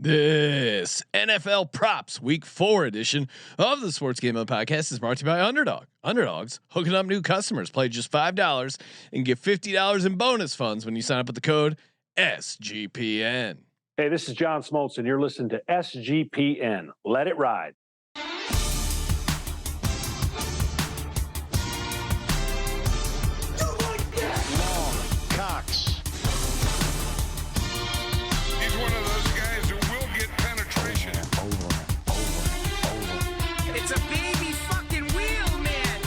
This NFL Props Week 4 edition of the Sports Gambling Podcast is brought to you by Underdog. Underdog's hooking up new customers. Play just $5 and get $50 in bonus funds when you sign up with the code SGPN. Hey, this is John Smoltz, and you're listening to SGPN. Let it ride. It's a baby fucking wheel, man.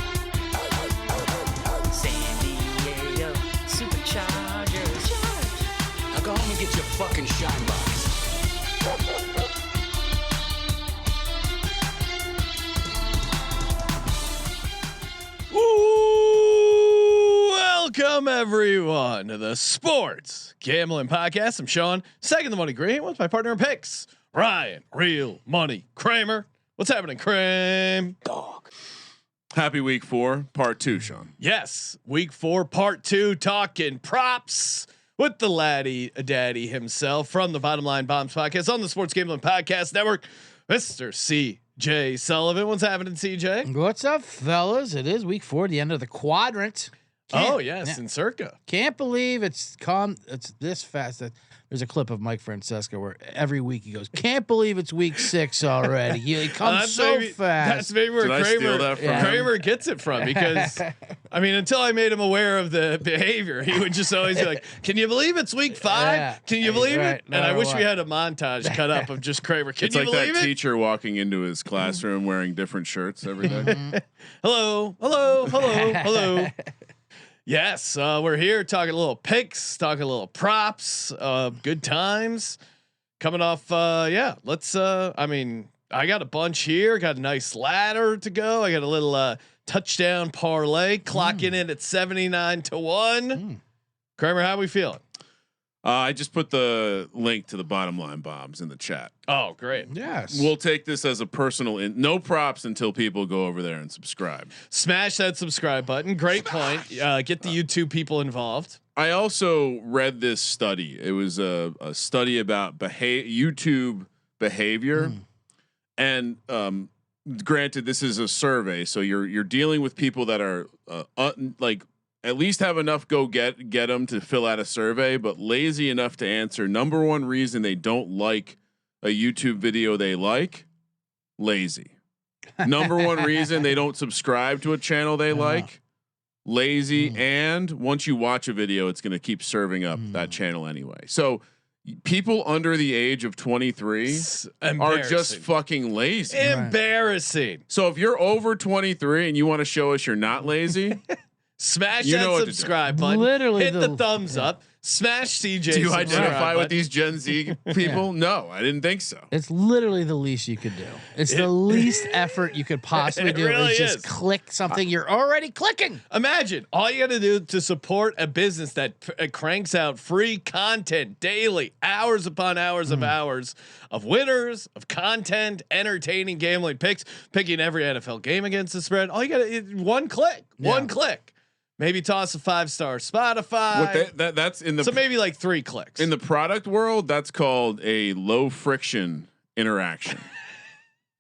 San Diego Superchargers. Now go home and get your fucking shine box. Welcome everyone to the Sports Gambling Podcast. I'm Sean, second the money green with my partner in picks, Ryan, real money Kramer. What's happening, Kramer? Dog. Happy week 4, part 2, Sean. Yes, week 4, part 2, talking props with the laddie daddy himself from the Bottom Line Bombs podcast on the Sports Gambling Podcast Network, Mr. CJ Sullivan. What's happening, CJ? What's up, fellas? It is week 4, the end of the quadrant. Oh yes, in Circa. Can't believe it's this fast. There's a clip of Mike Francesco where every week he goes, "Can't believe it's week 6 already." He comes so fast. That's maybe where Kramer gets it from, because I mean, until I made him aware of the behavior, he would just always be like, "Can you believe it's week 5? Yeah, Can you believe it?" No And I wish what. we had a montage cut up of just Kramer. Can It's you like believe that it? teacher walking into his classroom wearing different shirts every day. Hello, hello, hello, hello. Yes, we're here talking a little picks, talking a little props, good times coming off. Let's. I mean, I got a bunch here. Got a nice ladder to go. I got a little touchdown parlay clocking in at 79 to 1. Kramer, how we feeling? I just put the link to the Bottom Line Bombs in the chat. Oh, great. Yes. We'll take this as a personal no props until people go over there and subscribe. Smash that subscribe button. Great point. Get the YouTube people involved. I also read this study. It was a study about YouTube behavior, and granted, this is a survey, so you're dealing with people that are like at least have enough get them to fill out a survey, but lazy enough to answer. Number one reason they don't like a YouTube video they like, lazy. Number one reason they don't subscribe to a channel they like, lazy. And once you watch a video, it's going to keep serving up that channel anyway. So people under the age of 23 are just fucking lazy. Embarrassing. So if you're over 23 and you want to show us you're not lazy, smash you know that subscribe button. Literally hit the thumbs up. Smash CJ. do you subscribe identify button. with these Gen Z people? No, I didn't think so. It's literally the least you could do. It's the least effort you could possibly It do. really is just is. click something you're already clicking. Imagine all you got to do to support a business that cranks out free content daily, hours upon hours of hours of winners, of content, entertaining gambling picks, picking every NFL game against the spread. All you got to one click, one click. Maybe toss a 5-star Spotify. That's in the so maybe like 3 clicks. in the product world. That's called a low friction interaction.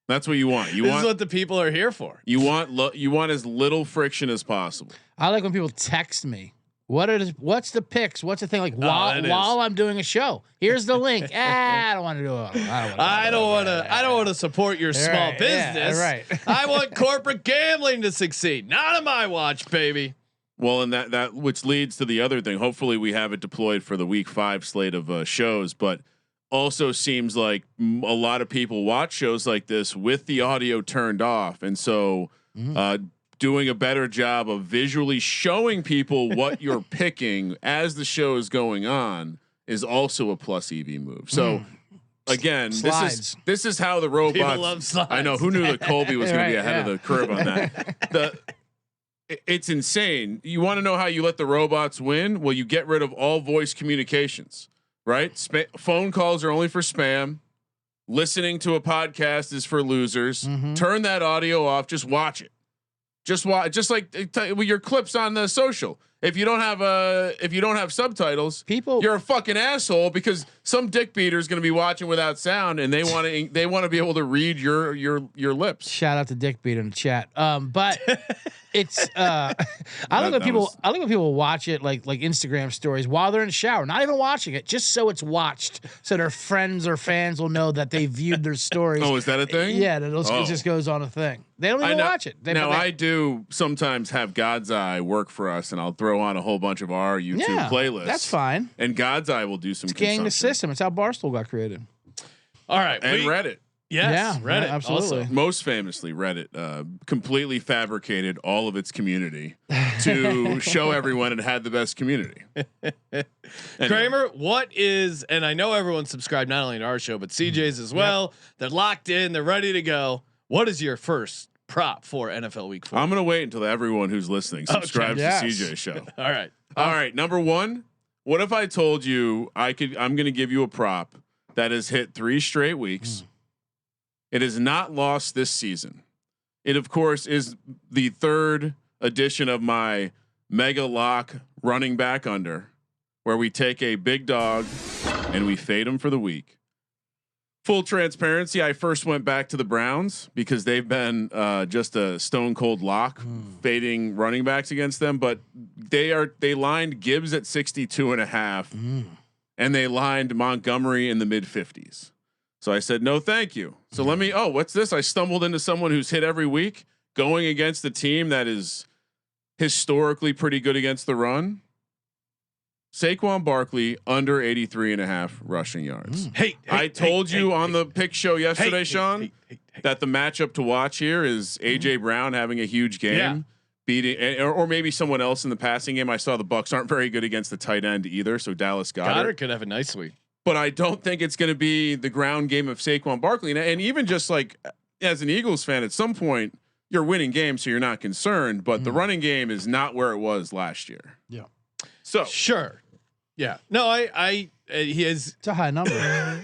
That's what you want. This is what the people are here for. You want as little friction as possible. I like when people text me. What's the picks? What's the thing like while I'm doing a show? Here's the link. I don't want to do it. I don't want to support your small business. Yeah, right. I want corporate gambling to succeed. Not on my watch, baby. Well, and that which leads to the other thing. Hopefully, we have it deployed for the week 5 slate of shows, but also seems like a lot of people watch shows like this with the audio turned off, and so doing a better job of visually showing people what you're picking as the show is going on is also a plus EV move. So. Again, Slides. this is how the robots. People love slides. I know, who knew that Colby was going to be ahead of the curve on that. It's insane. You want to know how you let the robots win? Well, you get rid of all voice communications, right? Phone calls are only for spam. Listening to a podcast is for losers. Turn that audio off. Just watch it. Just watch. Just like with your clips on the social. If you don't have subtitles, you're a fucking asshole because some dick beater is going to be watching without sound, and they want to be able to read your lips. Shout out to Dick Beat in the chat. But it's I look at people watch it like Instagram stories while they're in the shower, not even watching it, just so it's watched, so their friends or fans will know that they viewed their stories. Oh, is that a thing? Yeah, it just goes on a thing. They don't even watch it. I do sometimes have God's Eye work for us, and I'll throw on a whole bunch of our YouTube playlists. That's fine. And God's Eye will do some. It's gang the system. It's how Barstool got created. All right, and Reddit. Yes, yeah, Reddit, absolutely. Also. Most famously, Reddit completely fabricated all of its community to show everyone it had the best community. Anyway. Kramer, what is, and I know everyone's subscribed not only to our show but CJ's as well. Yep. They're locked in. They're ready to go. What is your first prop for NFL Week 4? I'm gonna wait until everyone who's listening subscribes to CJ's show. All right. All right. Number one. What if I told you I'm going to give you a prop that has hit 3 straight weeks? It is not lost this season. It of course is the 3rd edition of my mega lock running back under, where we take a big dog and we fade him for the week. Full transparency, I first went back to the Browns because they've been just a stone cold lock fading running backs against them, but they lined Gibbs at 62.5 and they lined Montgomery in the mid 50s. So I said, no, thank you. So what's this? I stumbled into someone who's hit every week going against a team that is historically pretty good against the run. Saquon Barkley under 83.5 rushing yards. I told you on the pick show yesterday, Sean, that the matchup to watch here is AJ Brown having a huge game, beating, or maybe someone else in the passing game. I saw the Bucks aren't very good against the tight end either, so Dallas Goedert could have a nice week. But I don't think it's going to be the ground game of Saquon Barkley. And even just like as an Eagles fan, at some point you're winning games, so you're not concerned. But the running game is not where it was last year. Yeah. So sure. Yeah. No, he is. It's a high number. I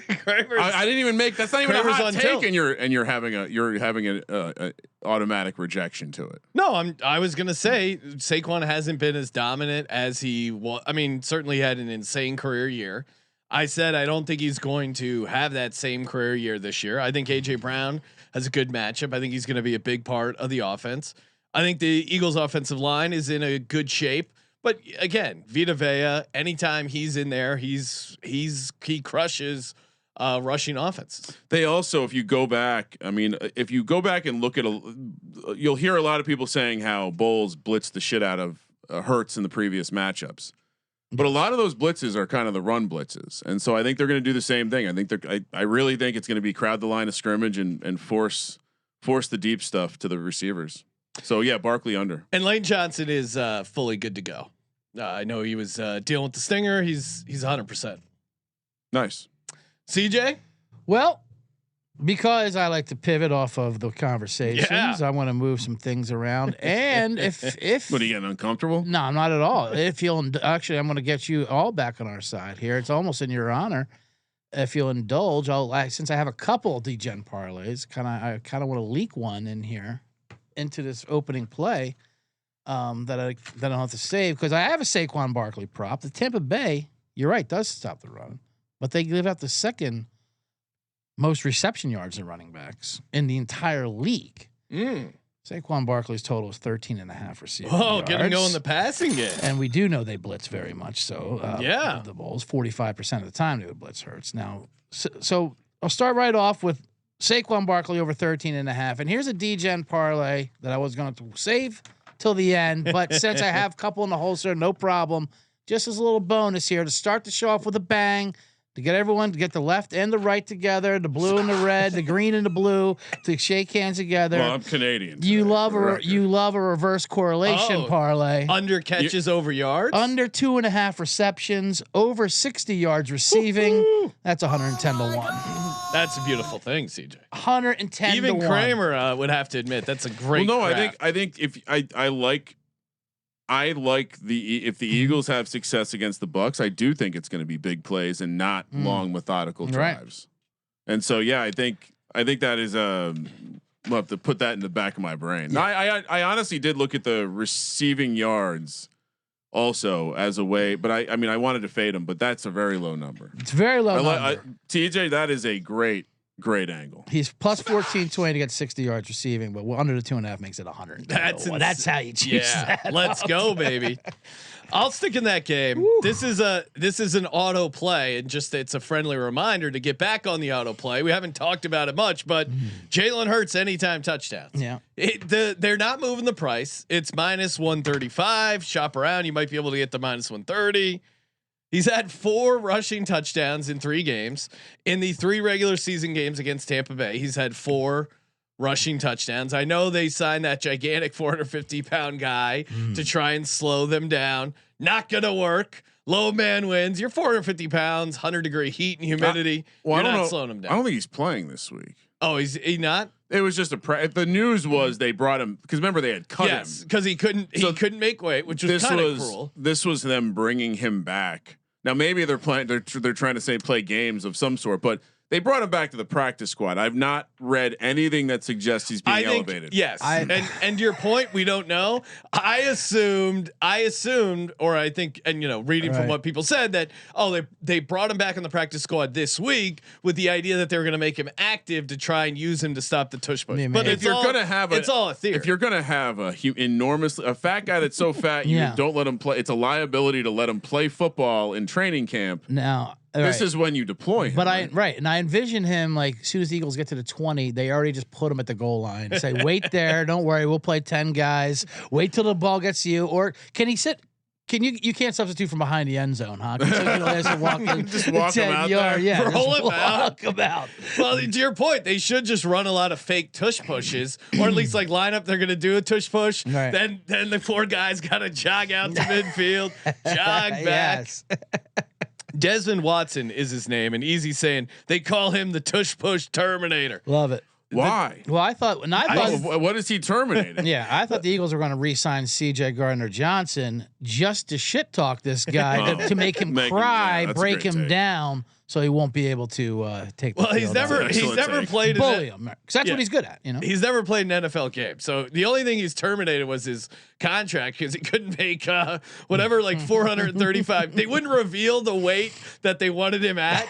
didn't even make. That's not even Kramer's a hot take, tilt. and you're having a automatic rejection to it. No, I was gonna say Saquon hasn't been as dominant as he was. I mean, certainly had an insane career year. I said I don't think he's going to have that same career year this year. I think AJ Brown has a good matchup. I think he's going to be a big part of the offense. I think the Eagles' offensive line is in a good shape. But again, Vita Vea, anytime he's in there, he crushes rushing offenses. They also, if you go back and look at you'll hear a lot of people saying how Bowles blitzed the shit out of Hurts in the previous matchups. But a lot of those blitzes are kind of the run blitzes, and so I think they're going to do the same thing. I think I really think it's going to be crowd the line of scrimmage and force the deep stuff to the receivers. So yeah, Barkley under. And Lane Johnson is fully good to go. I know he was dealing with the stinger. He's 100%. Nice. CJ? Well, because I like to pivot off of the conversations, I want to move some things around. And if what are you getting uncomfortable? No, I'm not at all. If you'll actually, I'm going to get you all back on our side here. It's almost in your honor. If you'll indulge, since I have a couple of degen parlays, I kind of want to leak one in here into this opening play that I don't have to save because I have a Saquon Barkley prop. The Tampa Bay, you're right, does stop the run, but they give out the second most reception yards in running backs in the entire league. Saquon Barkley's total is 13.5 receiving yards. Get him going the passing game. And we do know they blitz very much so. The Bulls, 45% of the time they would blitz Hurts. Now, so I'll start right off with Saquon Barkley over 13.5. And here's a degen parlay that I was going to save till the end. But since I have a couple in the holster, no problem. Just as a little bonus here to start the show off with a bang. To get everyone to get the left and the right together, the blue and the red, the green and the blue, to shake hands together. Well, I'm Canadian. You love a reverse correlation parlay. Under catches over yards. Under 2.5 receptions, over 60 yards receiving. Woo-hoo. That's 110 to 1. That's a beautiful thing, CJ. 110 Even to 1. Kramer would have to admit that's a great. Well, no, craft. I think if I like if the Eagles have success against the Bucks, I do think it's going to be big plays and not long methodical drives. Right. And so yeah, I think that is we'll have to put that in the back of my brain. Yeah. I honestly did look at the receiving yards also as a way. But I mean, I wanted to fade him, but that's a very low number. It's very low number. TJ, that is a great angle. He's plus 1420 to get 60 yards receiving, but under the 2.5 makes it 100. That's how you choose that. Let's go, baby. I'll stick in that game. Woo. This is an auto play, and just it's a friendly reminder to get back on the auto play. We haven't talked about it much, but Jalen Hurts anytime touchdowns. Yeah, they're not moving the price. It's minus 135. Shop around, you might be able to get the minus 130. He's had 4 rushing touchdowns in 3 games. In the 3 regular season games against Tampa Bay, he's had 4 rushing touchdowns. I know they signed that gigantic 450-pound guy to try and slow them down. Not gonna work. Low man wins. You're 450 pounds, 100-degree heat and humidity. You're not slowing him down. I don't think he's playing this week. Oh, he not? It was just the news was they brought him because remember they had cut him because he couldn't make weight, which was kind of cruel. This was them bringing him back. Now maybe they're playing. They're trying to say play games of some sort, but they brought him back to the practice squad. I've not read anything that suggests he's being elevated. Yes, and your point, we don't know. I assumed, or I think, and reading from what people said that they brought him back in the practice squad this week with the idea that they were going to make him active to try and use him to stop the tush push. But if you're going to have it's all a theory. If you're going to have a fat guy that's so fat you don't let him play, it's a liability to let him play football in training camp. Now. This is when you deploy him. But and I envision him like as soon as the Eagles get to the 20, they already just put him at the goal line. Say, wait there, don't worry, we'll play 10 guys. Wait till the ball gets to you, or can he sit? Can you can't substitute from behind the end zone, huh? Just walk him out there. Yeah, roll him out. Well, to your point, they should just run a lot of fake tush pushes, or at least like line up. They're going to do a tush push. Right. Then the 4 guys got to jog out to midfield, jog back. Yes. Desmond Watson is his name, and Easy saying they call him the tush push Terminator. Love it. Why? Well, I thought what is he terminating? Yeah, I thought the Eagles were going to re-sign C.J. Gardner-Johnson just to shit talk this guy to make him cry, break him down, so he won't be able to take. Well, he's never played bully him because that's what he's good at. He's never played an NFL game, so the only thing he's terminated was his contract because he couldn't make whatever like 435. They wouldn't reveal the weight that they wanted him at.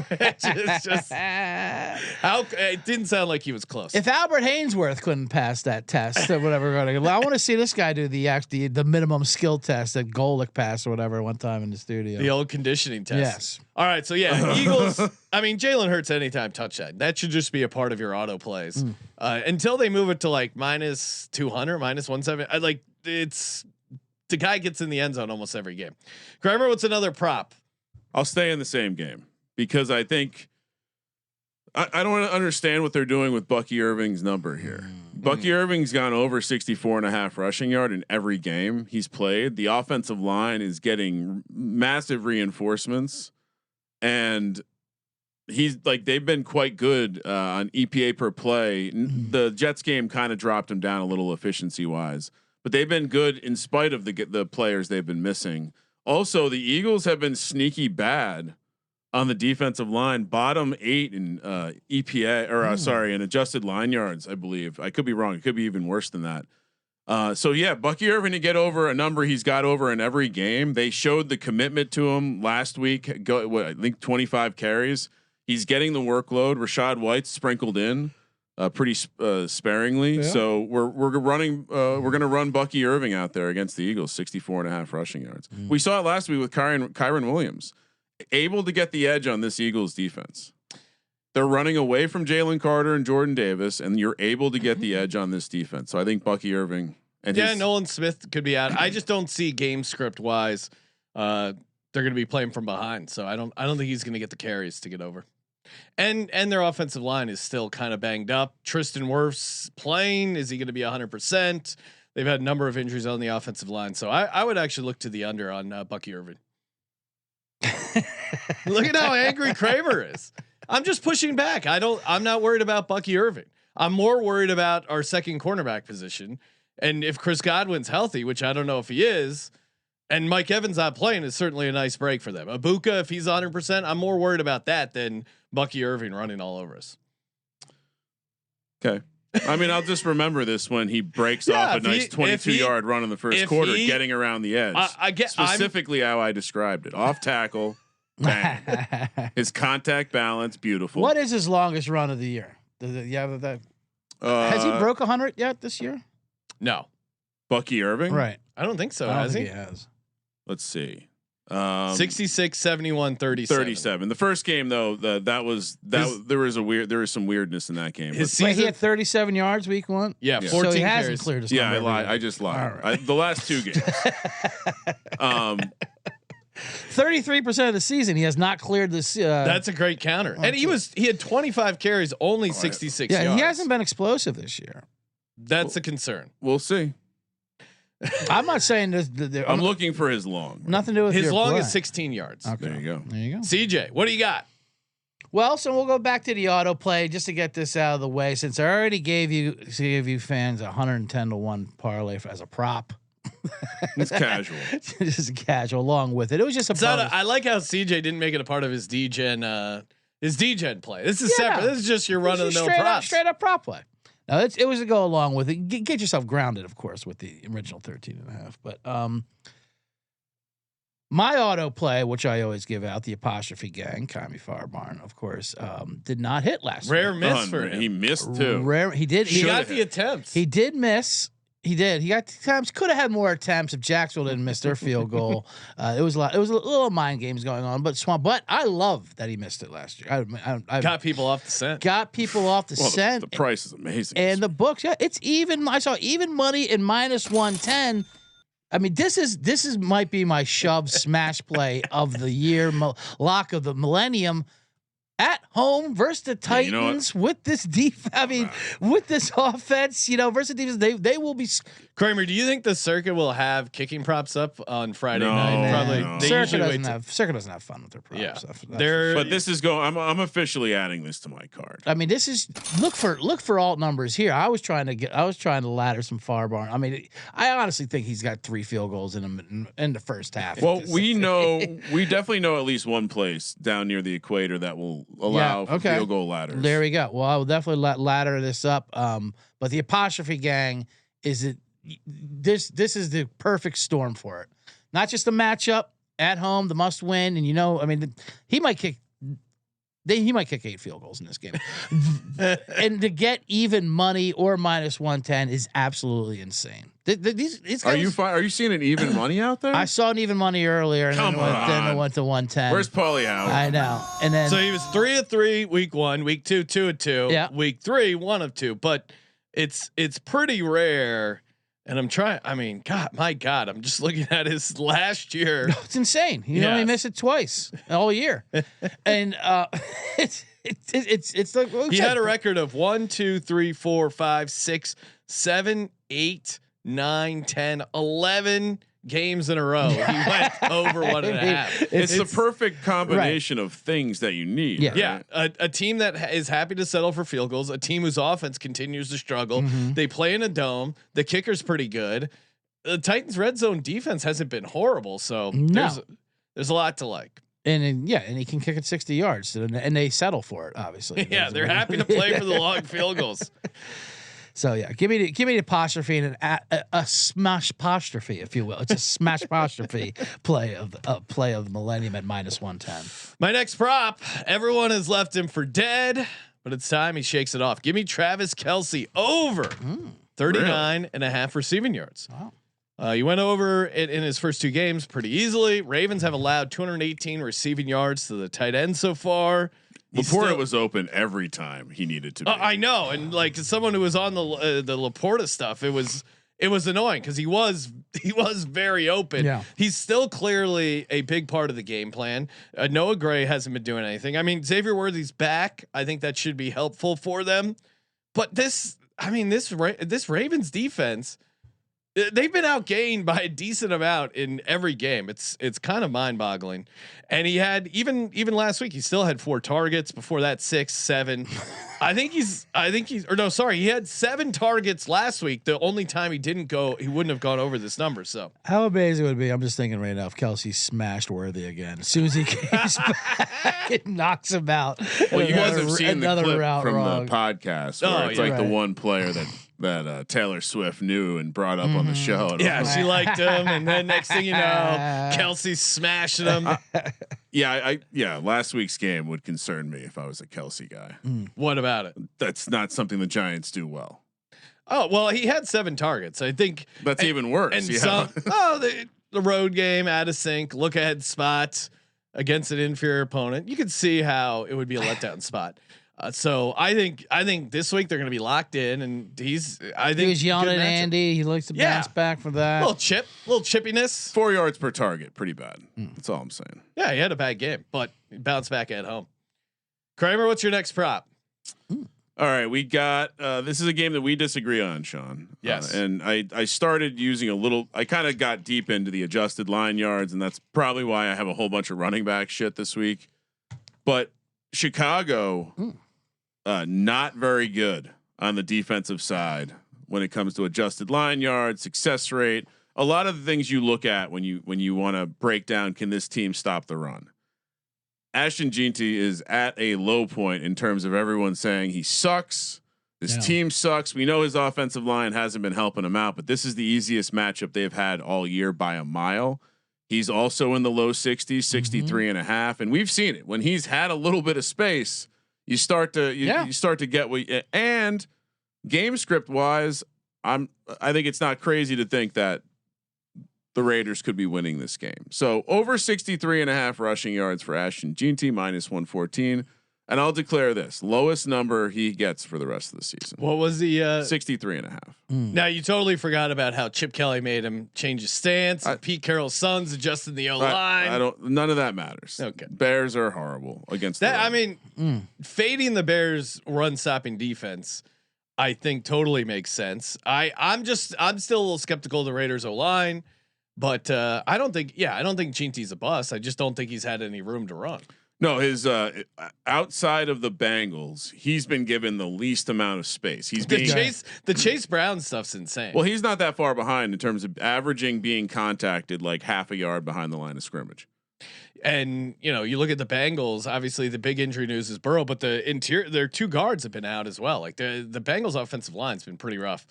Which is just it didn't sound like he was close. If Albert Hainsworth couldn't pass that test or whatever, I want to see this guy do the minimum skill test that Golick passed or whatever one time in the studio. The old conditioning test. Yes. All right, so Eagles. I mean, Jalen Hurts anytime touchdown. That should just be a part of your auto plays until they move it to like minus 200, minus 170. It's the guy gets in the end zone almost every game. Kramer, what's another prop? I'll stay in the same game because I think I don't understand what they're doing with Bucky Irving's number here. Bucky Irving's gone over 64.5 rushing yard in every game he's played. The offensive line is getting massive reinforcements, and they've been quite good on EPA per play. The Jets game kind of dropped him down a little efficiency wise, but they've been good in spite of the players they've been missing. Also, the Eagles have been sneaky bad on the defensive line, bottom 8 in EPA or in adjusted line yards. I believe I could be wrong. It could be even worse than that. Bucky Irving to get over a number he's got over in every game. They showed the commitment to him last week. I think 25 carries. He's getting the workload. Rashad White's sprinkled in pretty sparingly. Yeah. So we're going to run Bucky Irving out there against the Eagles, 64.5 rushing yards. We saw it last week with Kyron Williams, able to get the edge on this Eagles defense. They're running away from Jalen Carter and Jordan Davis, and you're able to get the edge on this defense. So I think Bucky Irving and Nolan Smith could be out. I just don't see game script wise. They're going to be playing from behind, so I don't think he's going to get the carries to get over. And their offensive line is still kind of banged up. Tristan Wirfs playing. Is he going to be 100%? They've had a number of injuries on the offensive line, so I would actually look to the under on Bucky Irving. Look at how angry Kramer is. I'm just pushing back. I'm not worried about Bucky Irving. I'm more worried about our second cornerback position. And if Chris Godwin's healthy, which I don't know if he is, and Mike Evans not playing is certainly a nice break for them. Ibuka, if he's 100%, I'm more worried about that than Bucky Irving running all over us. Okay. I mean, I'll just remember this when he breaks Yeah, off a nice 22-yard run in the first quarter, getting around the edge. I get specifically how I described it: off tackle, bang. His contact balance, beautiful. What is his longest run of the year? Has he broke 100 yet this year? No, Bucky Irving? Right. I don't think so. I don't Has think he? he has. Let's see. 66, 71, 37. 37. The first game though, there was some weirdness in that game. His Wait, season, he had 37 yards week 1. Yeah, Yeah. 14 So he hasn't carries. cleared his yeah, I number lied. every I year. just lied. All right. The last 2 games. 33% of the season, he has not cleared this. That's a great counter. And he had 25 carries, only 66 yeah, yards. he hasn't been explosive this year. That's a concern. We'll see. I'm not saying this. I'm looking for his long. Nothing to do with His your long play. is 16 yards. Okay. There you go. There you go. CJ, what do you got? Well, so we'll go back to the autoplay just to get this out of the way, since I already gave you fans 110-1 parlay as a prop. It's casual. Just casual, along with it. It was just a bonus. I like how CJ didn't make it a part of his DGen play. This is Yeah. separate. This is just your run of the mill straight props. straight up prop play. Now it was to go along with it. Get yourself grounded, of course, with the original 13.5. But my auto play, which I always give out, the apostrophe gang, Kami Farbarn, of course, did not hit last Rare week. miss for him. He missed too. Rare. He did. He He, got the attempts. he did miss. He did. He got attempts. Could have had more attempts if Jacksonville didn't miss their field goal. It was a lot. It was a little mind games going on. But I love that he missed it last year. I got people off the scent. got people off the Well, scent. the price is amazing. And the books, yeah, it's even. I saw even money in -110. I mean, this might be my shove smash play of the year, lock of the millennium. At home versus the Titans with this defense. I mean, with this offense, versus the defense, they will be. Kramer, do you think the circuit will have kicking props up on Friday No, night? Probably. no. They Circuit usually doesn't have fun with their props. Yeah. That's They're- but this is going. I'm officially adding this to my card. I mean, this is look for alt numbers here. I was trying to ladder some Farbarn. I mean, I honestly think he's got 3 field goals in him in the first half. Well, we definitely know at least one place down near the equator that will allow for field goal ladders. There we go. Well, I will definitely ladder this up. But the apostrophe gang this is the perfect storm for it. Not just a matchup at home, the must win, and I mean, he might kick 8 field goals in this game, and to get even money or -110 is absolutely insane. These guys, Are you seeing an even money out there? I saw an even money earlier, and then it went to 110. Where's Paulie Howard? I know, and then So he was 3 of 3 week 1, week 2, 2 of 2, Yeah. week 3, 1 of 2. But it's pretty rare. And I'm trying. I mean, my God, I'm just looking at his last year. it's insane. He only missed it twice all year, and it's like He had a record of 1, 2, 3, 4, 5, 6, 7, 8, 9, 10, 11 games in a row. He went over 1.5. It's the perfect combination of things that you need. Yeah. right? Yeah, a team that is happy to settle for field goals, a team whose offense continues to struggle. Mm-hmm. They play in a dome. The kicker's pretty good. The Titans' red zone defense hasn't been horrible, so there's a lot to like. And he can kick it 60 yards, and they settle for it. Obviously, Yeah, they're happy to play for the long field goals. So yeah, give me the apostrophe and a smash apostrophe, if you will. It's a smash apostrophe play of the millennium at -110. My next prop, everyone has left him for dead, but it's time he shakes it off. Give me Travis Kelsey over 39.5 receiving yards. Wow. He went over it in his first 2 games pretty easily. Ravens have allowed 218 receiving yards to the tight end so far. Laporta was open every time he needed to be. I know, and like someone who was on the Laporta stuff, it was annoying because he was very open. Yeah. He's still clearly a big part of the game plan. Noah Gray hasn't been doing anything. I mean, Xavier Worthy's back. I think that should be helpful for them. But this Ravens defense, they've been outgained by a decent amount in every game. It's kind of mind-boggling. And he had even last week, he still had 4 targets. Before that, 6, 7. I think he's, or no, sorry, he had 7 targets last week. The only time he wouldn't have gone over this number. So How amazing it would be. I'm just thinking right now if Kelsey smashed Worthy again. As soon as he comes back, it knocks him out. Well, you guys have seen the clip from wrong. the podcast where it's yeah. like the Right. one player that Taylor Swift knew and brought up on the show. And yeah, I'm like, she liked him, and then next thing you know, Kelsey's smashing him. yeah. Last week's game would concern me if I was a Kelsey guy. What about it? That's not something the Giants do well. Oh well, he had 7 targets. I think That's even worse. And yeah. some, the road game out of sync, look ahead spot against an inferior opponent. You could see how it would be a letdown spot. So I think this week they're going to be locked in, and he was yelling at Andy. He likes to bounce back from that. Little chippiness. 4 yards per target, pretty bad. That's all I'm saying. Yeah, he had a bad game, but he bounced back at home. Kramer, what's your next prop? All right, we got this is a game that we disagree on, Sean. Yes. And I started using I kind of got deep into the adjusted line yards, and that's probably why I have a whole bunch of running back shit this week. But Chicago, not very good on the defensive side when it comes to adjusted line yards, success rate, a lot of the things you look at when you want to break down, can this team stop the run? Ashton Jeanty is at a low point in terms of everyone saying he sucks. This team sucks. We know his offensive line hasn't been helping him out, but this is the easiest matchup they've had all year by a mile. He's also in the low 60s, 63.5. And we've seen it when he's had a little bit of space, you start to get and game script wise, I think it's not crazy to think that the Raiders could be winning this game. So over 63.5 rushing yards for Ashton Jeanty, -114. And I'll declare this lowest number he gets for the rest of the season. What was the 63.5? Now you totally forgot about how Chip Kelly made him change his stance. Pete Carroll's sons adjusted the O line. I don't. None of that matters. Okay. Bears are horrible against That. the run. I mean, fading the Bears' run-stopping defense, I think totally makes sense. I'm still a little skeptical of the Raiders' O line, but I don't think Jeanty's a bust. I just don't think he's had any room to run. No, his outside of the Bengals, he's been given the least amount of space. He's being The Chase Brown stuff's insane. well, he's not that far behind in terms of averaging being contacted like half a yard behind the line of scrimmage. And you look at the Bengals. Obviously, the big injury news is Burrow, but the interior, their 2 guards have been out as well. Like the Bengals' offensive line's been pretty rough.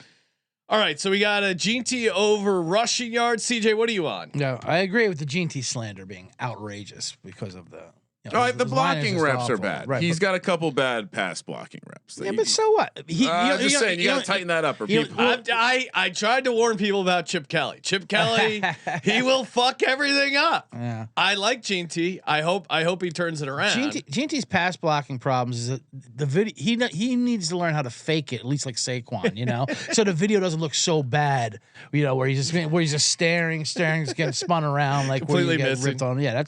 All right, so we got a Jeanty over rushing yards. CJ, what are you on? No, I agree with the Jeanty slander being outrageous because of the. The blocking reps are bad. Right, He's got a couple bad pass blocking reps. Yeah, but so what? I'm just saying you got to tighten that up, or people. I tried to warn people about Chip Kelly. Chip Kelly, he will fuck everything up. Yeah. I like Jeanty. I hope he turns it around. Jeanty's pass blocking problems is that the video he needs to learn how to fake it, at least like Saquon, so the video doesn't look so bad, where he's just staring, getting spun around like completely where you get missing. ripped on. Yeah,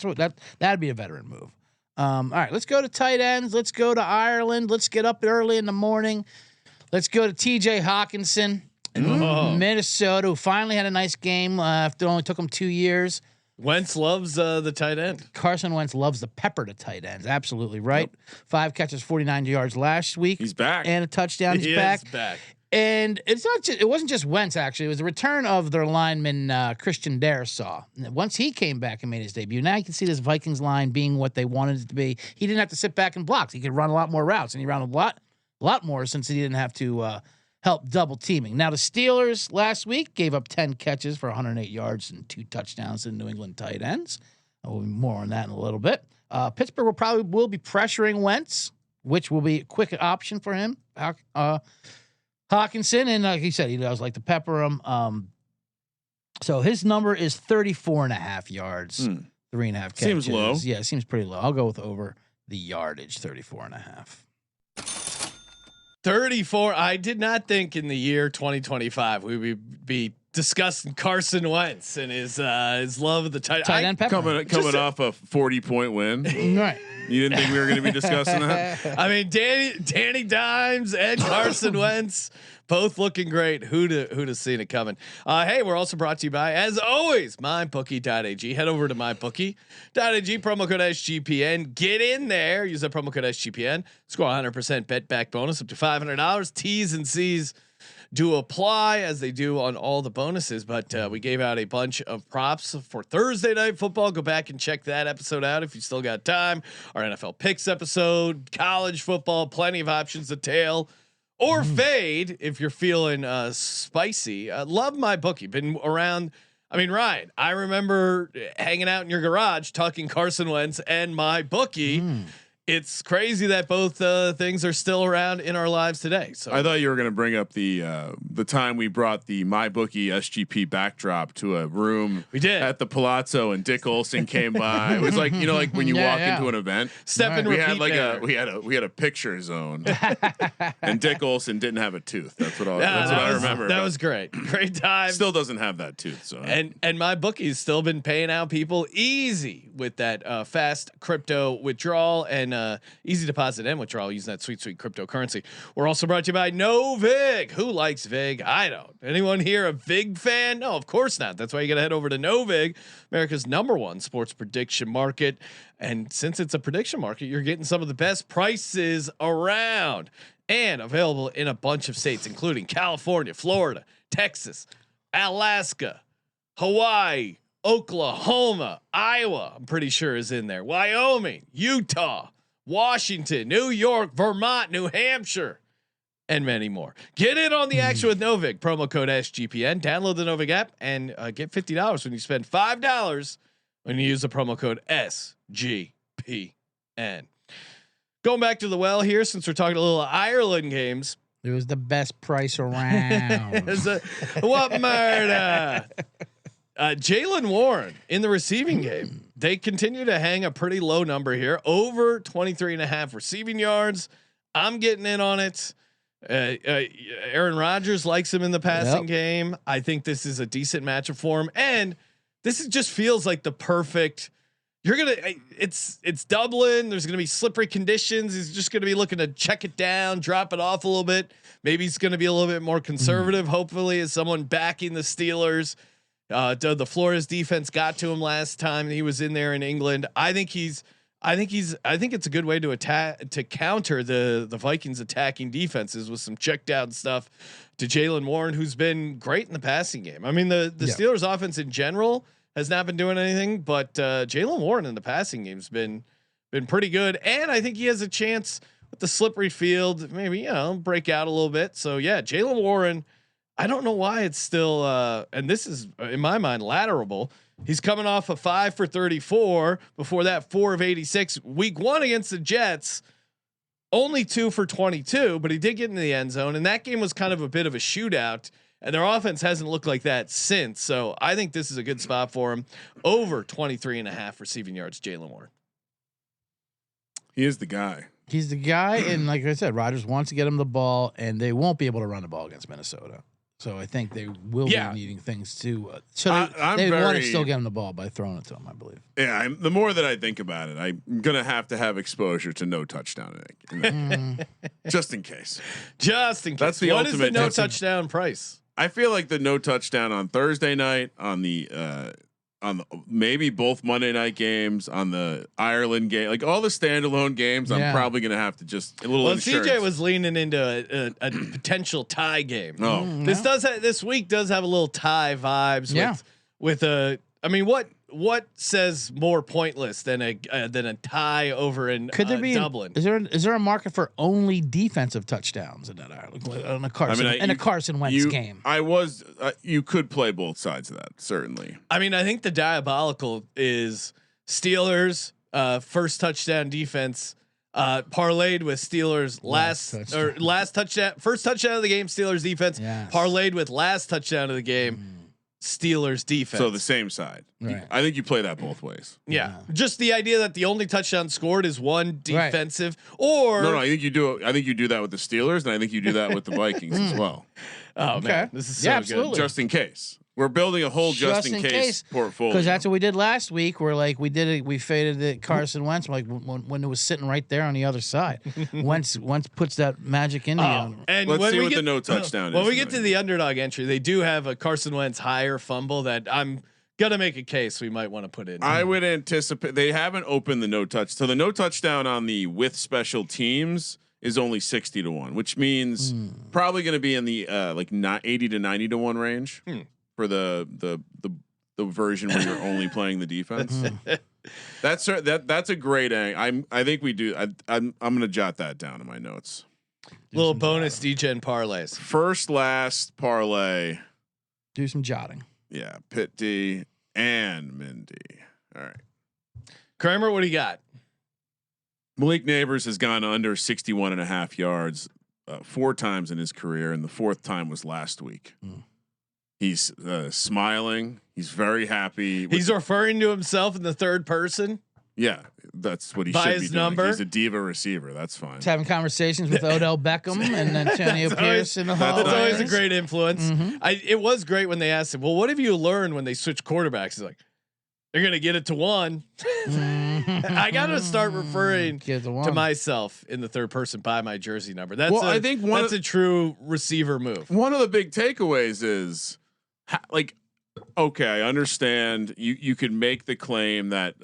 that'd be a veteran move. All right, let's go to tight ends. Let's go to Ireland. Let's get up early in the morning. Let's go to TJ Hawkinson in Minnesota, who finally had a nice game after it only took him 2 years. Wentz loves the tight end. Carson Wentz loves the pepper to tight ends. Absolutely right. 5 catches, 49 yards last week. He's back. And a touchdown. He's back. And it wasn't just Wentz, actually. It was the return of their lineman, Christian Darrisaw. Once he came back and made his debut, now you can see this Vikings line being what they wanted it to be. He didn't have to sit back and block. He could run a lot more routes, and he ran a lot more since he didn't have to help double teaming. Now, the Steelers last week gave up 10 catches for 108 yards and 2 touchdowns to New England tight ends. We'll be more on that in a little bit. Pittsburgh will be pressuring Wentz, which will be a quick option for him. Hawkinson, and like he said, he does like to pepper him. So his number is 34.5 yards, 3.5 catches. Seems low. Yeah, it seems pretty low. I'll go with over the yardage, 34.5. 34. I did not think in the year 2025 we would be discussing Carson Wentz and his love of the tight end pepper. Coming off a 40-point win. Right. You didn't think we were going to be discussing that? I mean, Danny Dimes and Carson Wentz Both looking great. Who'd have seen it coming? Hey, we're also brought to you by, as always, mybookie.ag. Head over to mybookie.ag, promo code SGPN. Get in there. Use that promo code SGPN. Score 100% bet back bonus up to $500. T's and C's do apply as they do on all the bonuses. But we gave out a bunch of props for Thursday Night Football. Go back and check that episode out if you still got time. Our NFL picks episode, college football, plenty of options to tail or fade if you're feeling spicy. Love my bookie. Been around. I mean, Ryan, I remember hanging out in your garage talking Carson Wentz and my bookie. It's crazy that both things are still around in our lives today. So I thought you were going to bring up the time we brought the MyBookie SGP backdrop to a room. We did at the Palazzo, and Dick Olson came by. It was like, you know, like when you walk into an event. Step and we repeat had like there. we had a picture zone, and Dick Olson didn't have a tooth. That's what I remember. That was great. Great time. Still doesn't have that tooth. So and my bookie's still been paying out people easy with that fast crypto withdrawal and easy deposit and withdrawal using that sweet cryptocurrency. We're also brought to you by No Vig. Who likes Vig? I don't. Anyone here a Vig fan? No, of course not. That's why you got to head over to No Vig, America's #1 sports prediction market. And since it's a prediction market, you're getting some of the best prices around and available in a bunch of states, including California, Florida, Texas, Alaska, Hawaii, Oklahoma, Iowa, I'm pretty sure is in there. Wyoming, Utah, Washington, New York, Vermont, New Hampshire, and many more. Get in on the action with Novig. Promo code SGPN. Download the Novig app and get $50 when you spend $5 when you use the promo code SGPN. Going back to the well here, since we're talking a little Ireland games. It was the best price around. What murder? Jalen Warren in the receiving game. They continue to hang a pretty low number here, over 23.5 receiving yards. I'm getting in on it. Aaron Rodgers likes him in the passing game. I think this is a decent matchup for him, and this just feels like the perfect. It's Dublin. There's gonna be slippery conditions. He's just gonna be looking to check it down, drop it off a little bit. Maybe he's gonna be a little bit more conservative. Hopefully, as someone backing the Steelers. The Flores defense got to him last time he was in there in England. I think it's a good way to attack, to counter the Vikings attacking defenses with some check down stuff to Jalen Warren, who's been great in the passing game. I mean, the Steelers offense in general has not been doing anything, but Jalen Warren in the passing game has been pretty good. And I think he has a chance with the slippery field, maybe, break out a little bit. So yeah, Jalen Warren, I don't know why it's still, and this is in my mind laterable. He's coming off a 5 for 34. Before that, 4 of 86. Week 1 against the Jets, only 2 for 22, but he did get in the end zone, and that game was kind of a bit of a shootout. And their offense hasn't looked like that since. So I think this is a good spot for him. Over 23.5 receiving yards, Jalen Warren. he is the guy. He's the guy, and like I said, Rodgers wants to get him the ball, and they won't be able to run the ball against Minnesota. So I think they will be needing things to. So they want to still get him the ball by throwing it to him, I believe. Yeah, the more that I think about it, I'm gonna have to have exposure to no touchdown, just in case. Just in case. That's the what ultimate. Is the no touchdown price? I feel like the no touchdown on Thursday night, on the maybe both Monday night games, on the Ireland game, like all the standalone games, I'm probably gonna have to just a little. Well, insurance. CJ was leaning into a potential tie game. Oh, this week does have a little tie vibes. With a. I mean, what says more pointless than a tie over in Dublin? Is there a market for only defensive touchdowns in that Ireland on a Carson Carson Wentz game? You could play both sides of that, certainly. I mean, I think the diabolical is Steelers first touchdown defense parlayed with Steelers first touchdown of the game, Steelers defense parlayed with last touchdown of the game. Steelers defense. So the same side. Right. I think you play that both ways. Yeah. Just the idea that the only touchdown scored is one defensive or no, I think you do. I think you do that with the Steelers, and I think you do that with the Vikings as well. Oh Okay. man, this is so Yeah, good. absolutely. just in case. We're building a whole just in case portfolio. Because that's what we did last week. We're like, we did it. We faded the Carson Wentz. Like when it was sitting right there on the other side. Wentz puts that magic into you. And Let's when see we what get, the no touchdown when is we get to tonight. the underdog entry, they do have a Carson Wentz higher fumble that I'm gonna make a case we might want to put in. I would anticipate they haven't opened the no touch. So the no touchdown on the with special teams is only 60 to 1, which means probably going to be in the like not 80 to 90 to 1 range for the version where you're only playing the defense. That's a great angle. I think we do. I'm going to jot that down in my notes. Little bonus DGen parlays. First last parlay. Do some jotting. Yeah, Pit D and Mindy. All right. Kramer, what do you got? Malik Neighbors has gone under 61.5 yards 4 times in his career, and the 4th time was last week. He's smiling. He's very happy. He's referring to himself in the third person. Yeah, that's what he By should his be doing. number? He's a diva receiver. That's fine. He's having conversations with Odell Beckham and Antonio Pierce in the that's hallways. That's always a great influence. Mhm. It was great when they asked him, "Well, what have you learned when they switch quarterbacks?" He's like, "They're gonna get it to one." I gotta start referring Get the to one. myself in the third person by my jersey number. That's I think that's a true receiver move. One of the big takeaways is like, okay, I understand you could make the claim that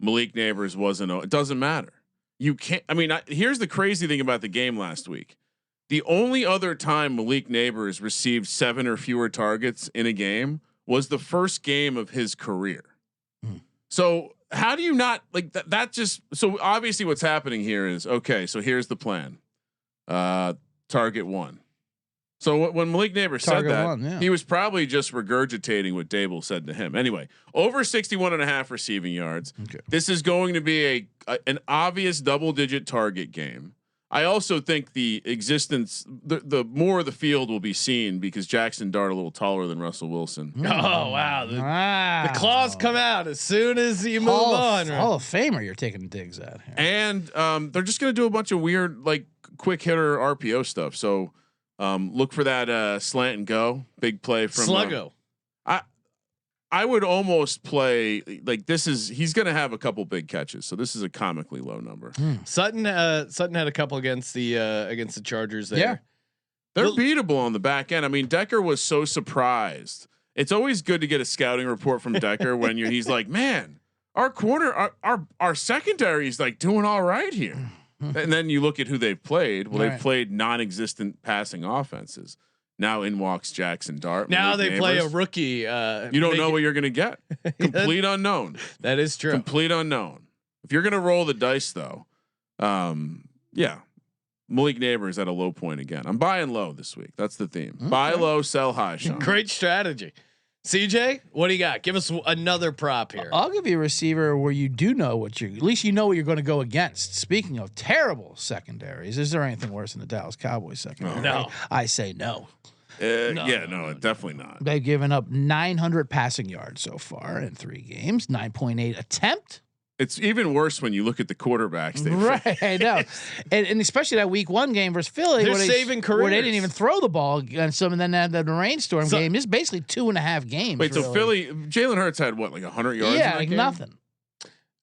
Malik Neighbors wasn't. It doesn't matter. You can't. I mean, here's the crazy thing about the game last week. The only other time Malik Neighbors received 7 or fewer targets in a game was the first game of his career. So how do you not like that? That just so obviously what's happening here is okay. So here's the plan. Target 1. So when Malik Neighbors said Target that, 1, yeah. he was probably just regurgitating what Dable said to him. Anyway, over 61.5 receiving yards. Okay. This is going to be an obvious double-digit target game. I also think the more of the field will be seen because Jackson Dart a little taller than Russell Wilson. Oh wow, the Wow. claws come out as soon as you move on. Right? Hall of Famer, you're taking digs at here. And they're just going to do a bunch of weird, like quick hitter RPO stuff. So look for that slant and go big play from Sluggo. I would almost play like this is he's going to have a couple big catches. So this is a comically low number. Sutton had a couple against the Chargers there. Yeah. They're beatable on the back end. I mean, Decker was so surprised. It's always good to get a scouting report from Decker when he's like, man, our secondary is like doing all right here. And then you look at who they've played. Well, they've played non-existent passing offenses. Now in walks Jackson Dart. Now Malik they play a Neighbors. rookie. You don't know what you're going to get. Complete unknown. That is true. Complete unknown. If you're going to roll the dice, though, yeah, Malik Neighbors at a low point again. I'm buying low this week. That's the theme. Buy low, sell high. Sean. Great strategy. CJ, what do you got? Give us another prop here. I'll give you a receiver where you do know at least you know what you're going to go against. Speaking of terrible secondaries, is there anything worse than the Dallas Cowboys secondary? No. I say no. No, definitely not. They've given up 900 passing yards so far in 3 games, 9.8 attempt. It's even worse when you look at the quarterbacks. Right, I know, and especially that Week 1 game versus Philly, They're where saving where they careers. didn't even throw the ball against them, and then the rainstorm game is basically 2.5 games. Wait, so really. Philly, Jalen Hurts had what, like 100 yards? Yeah, in that like game? nothing.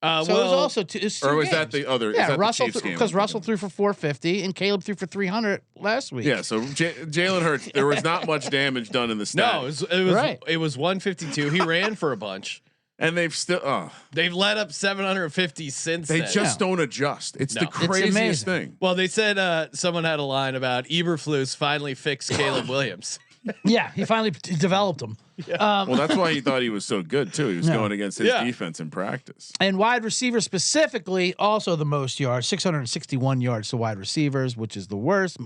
So it was well, also two Or was that games. the other? Yeah, is that Russell the Chiefs game? because Russell threw for 450 and Caleb threw for 300 last week. Yeah, so Jalen Hurts, there was not much damage done in the stat. no, Right. it was 152. He ran for a bunch. And they've still They've let up 750 since they then. just don't adjust. It's No. the It's craziest amazing. thing. Well, they said someone had a line about Eberflus finally fixed Caleb Williams. Yeah, he finally developed them. Well, that's why he thought he was so good too. He was going against his Yeah. defense in practice. And wide receivers specifically, also the most yards, 661 yards to wide receivers, which is the worst.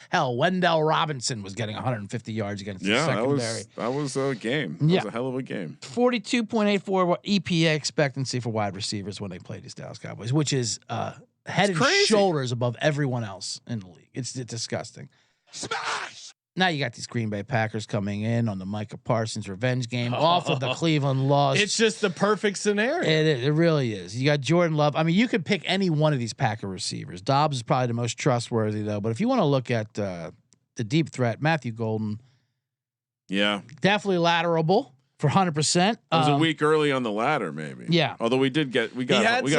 Hell, Wendell Robinson was getting 150 yards against the Yeah, secondary. that was a game. That Yeah. was a hell of a game. 42.84 EPA expectancy for wide receivers when they play these Dallas Cowboys, which is head and crazy. shoulders above everyone else in the league. It's disgusting. Smash! Now you got these Green Bay Packers coming in on the Micah Parsons revenge game off of the Cleveland loss. It's just the perfect scenario. It really is. You got Jordan Love. I mean, you could pick any one of these Packer receivers. Dobbs is probably the most trustworthy, though. But if you want to look at the deep threat, Matthew Golden. Yeah, Definitely laterable for 100%. it was a week early on the ladder, maybe. Yeah. Although we got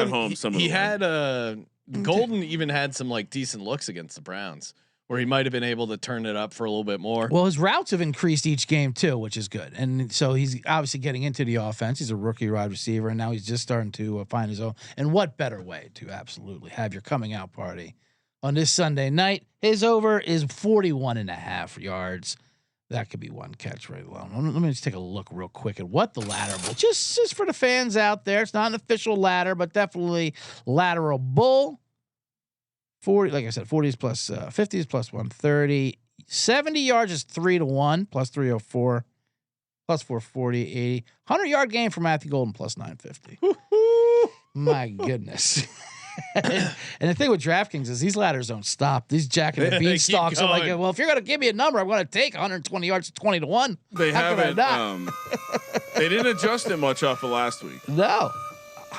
home some of the He way. had Golden even had some like decent looks against the Browns where he might have been able to turn it up for a little bit more. Well, his routes have increased each game too, which is good. And so he's obviously getting into the offense. He's a rookie wide receiver, and now he's just starting to find his own. And what better way to absolutely have your coming out party on this Sunday night? His over is 41.5 yards. That could be one catch right alone. Let me just take a look real quick at what the ladder, just for the fans out there. It's not an official ladder, but definitely lateral bull. 40, like I said, 40s plus 50s plus 130. 70 yards is 3-1 plus 304 plus 440, 80. 100-yard game for Matthew Golden plus 950. My goodness. And the thing with DraftKings is these ladders don't stop. These Jack and the Beanstalks are like, well, if you're going to give me a number, I'm going to take 120 yards to 20-1. They haven't. They didn't adjust it much off of last week. No.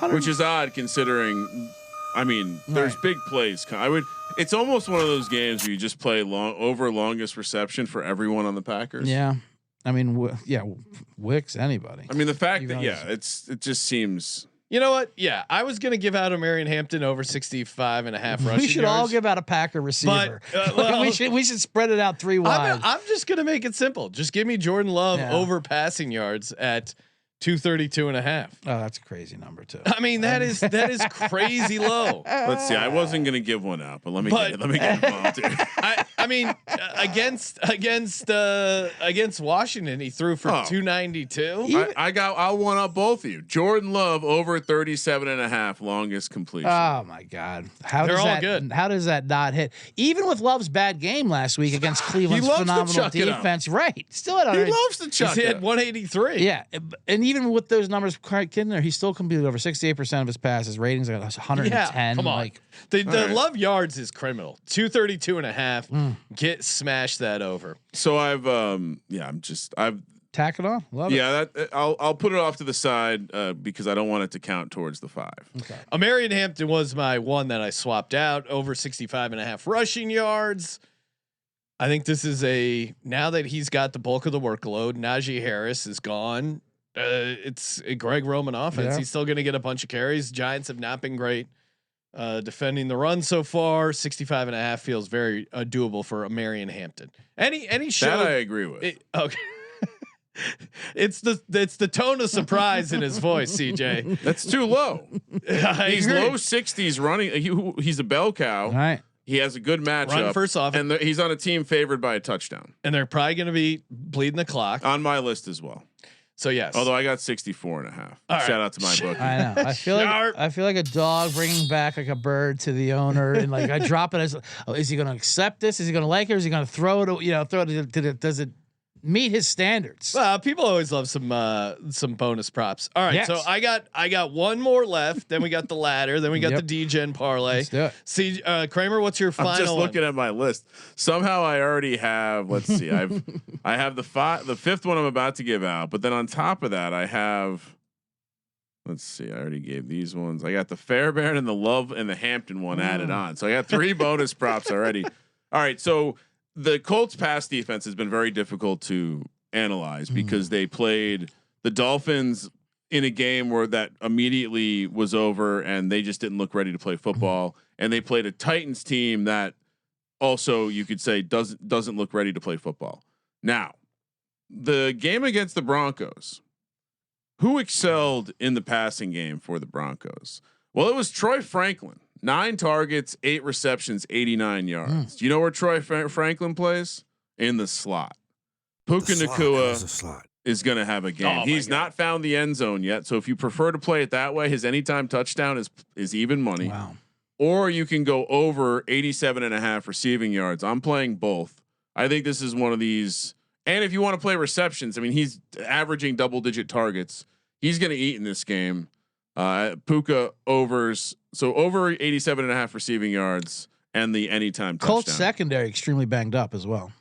Which is odd considering. I mean, there's big plays. It's almost one of those games where you just play longest reception for everyone on the Packers. Yeah, I mean, Wicks, anybody. I mean, the fact that it just seems. You know what? Yeah, I was gonna give out a Marion Hampton over 65.5 rushing We should yards. all give out a Packer receiver. But, we should spread it out 3 wide. I'm just gonna make it simple. Just give me Jordan Love over passing yards at 232.5. Oh, that's a crazy number too. I mean, that is crazy low. Let's see. I wasn't gonna give one out, but let me get involved here. I mean, against Washington, he threw for 292. I'll one up both of you. Jordan Love over 37.5 longest completion. Oh my God! They're all good. How does that not hit? Even with Love's bad game last week against Cleveland's phenomenal defense, right? Still at he loves to chuck He's it. hit 183. Yeah, and even with those numbers in there, he still completed over 68% of his passes. Ratings are 110. Yeah, come on. Like, the Love yards is criminal. 232.5. Get smash that over. So I've tack it on. Love it. Yeah, I'll put it off to the side because I don't want it to count towards the 5. Okay. Marion Hampton was my one that I swapped out over 65.5 rushing yards. I think this is now that he's got the bulk of the workload, Najee Harris is gone. It's a Greg Roman offense. Yeah. He's still going to get a bunch of carries. Giants have not been great defending the run so far. 65.5 feels very doable for a Marion Hampton. Any show that I agree with. Okay. It's the tone of surprise in his voice, CJ. That's too low. He's agree. low 60s running. He's a bell cow. All right. He has a good matchup. Run first off, and he's on a team favored by a touchdown. And they're probably going to be bleeding the clock On my list as well. So yes. Although I got 64.5. All Shout right. out to my bookie. I know. I feel like a dog bringing back like a bird to the owner, and like I drop it as, is he going to accept this? Is he going to like it? Or is he going to throw it? Does it meet his standards? Well, people always love some bonus props. All right, Yes. so I got one more left. Then we got the ladder. Then we got the D-Gen parlay. Let's do it. See, Kramer, what's your final? I'm just looking one? at my list. Somehow I already have. Let's see. I have the 5th one I'm about to give out, but then on top of that I have. Let's see. I already gave these ones. I got the Fairbairn and the Love and the Hampton one added on. So I got 3 bonus props already. All right. So the Colts pass defense has been very difficult to analyze because they played the Dolphins in a game where that immediately was over and they just didn't look ready to play football. And they played a Titans team that also you could say doesn't look ready to play football. Now, the game against the Broncos, who excelled in the passing game for the Broncos? Well, it was Troy Franklin. 9 targets, 8 receptions, 89 yards. Do you know where Troy Franklin plays? In the slot. Puka Nacua is going to have a game. He's not found the end zone yet. So if you prefer to play it that way, his anytime touchdown is even money. Wow. Or you can go over 87.5 receiving yards. I'm playing both. I think this is one of these. And if you want to play receptions, I mean, he's averaging double-digit targets. He's going to eat in this game. Puka overs. So over 87.5 receiving yards and the anytime touchdown. Colts secondary extremely banged up as well.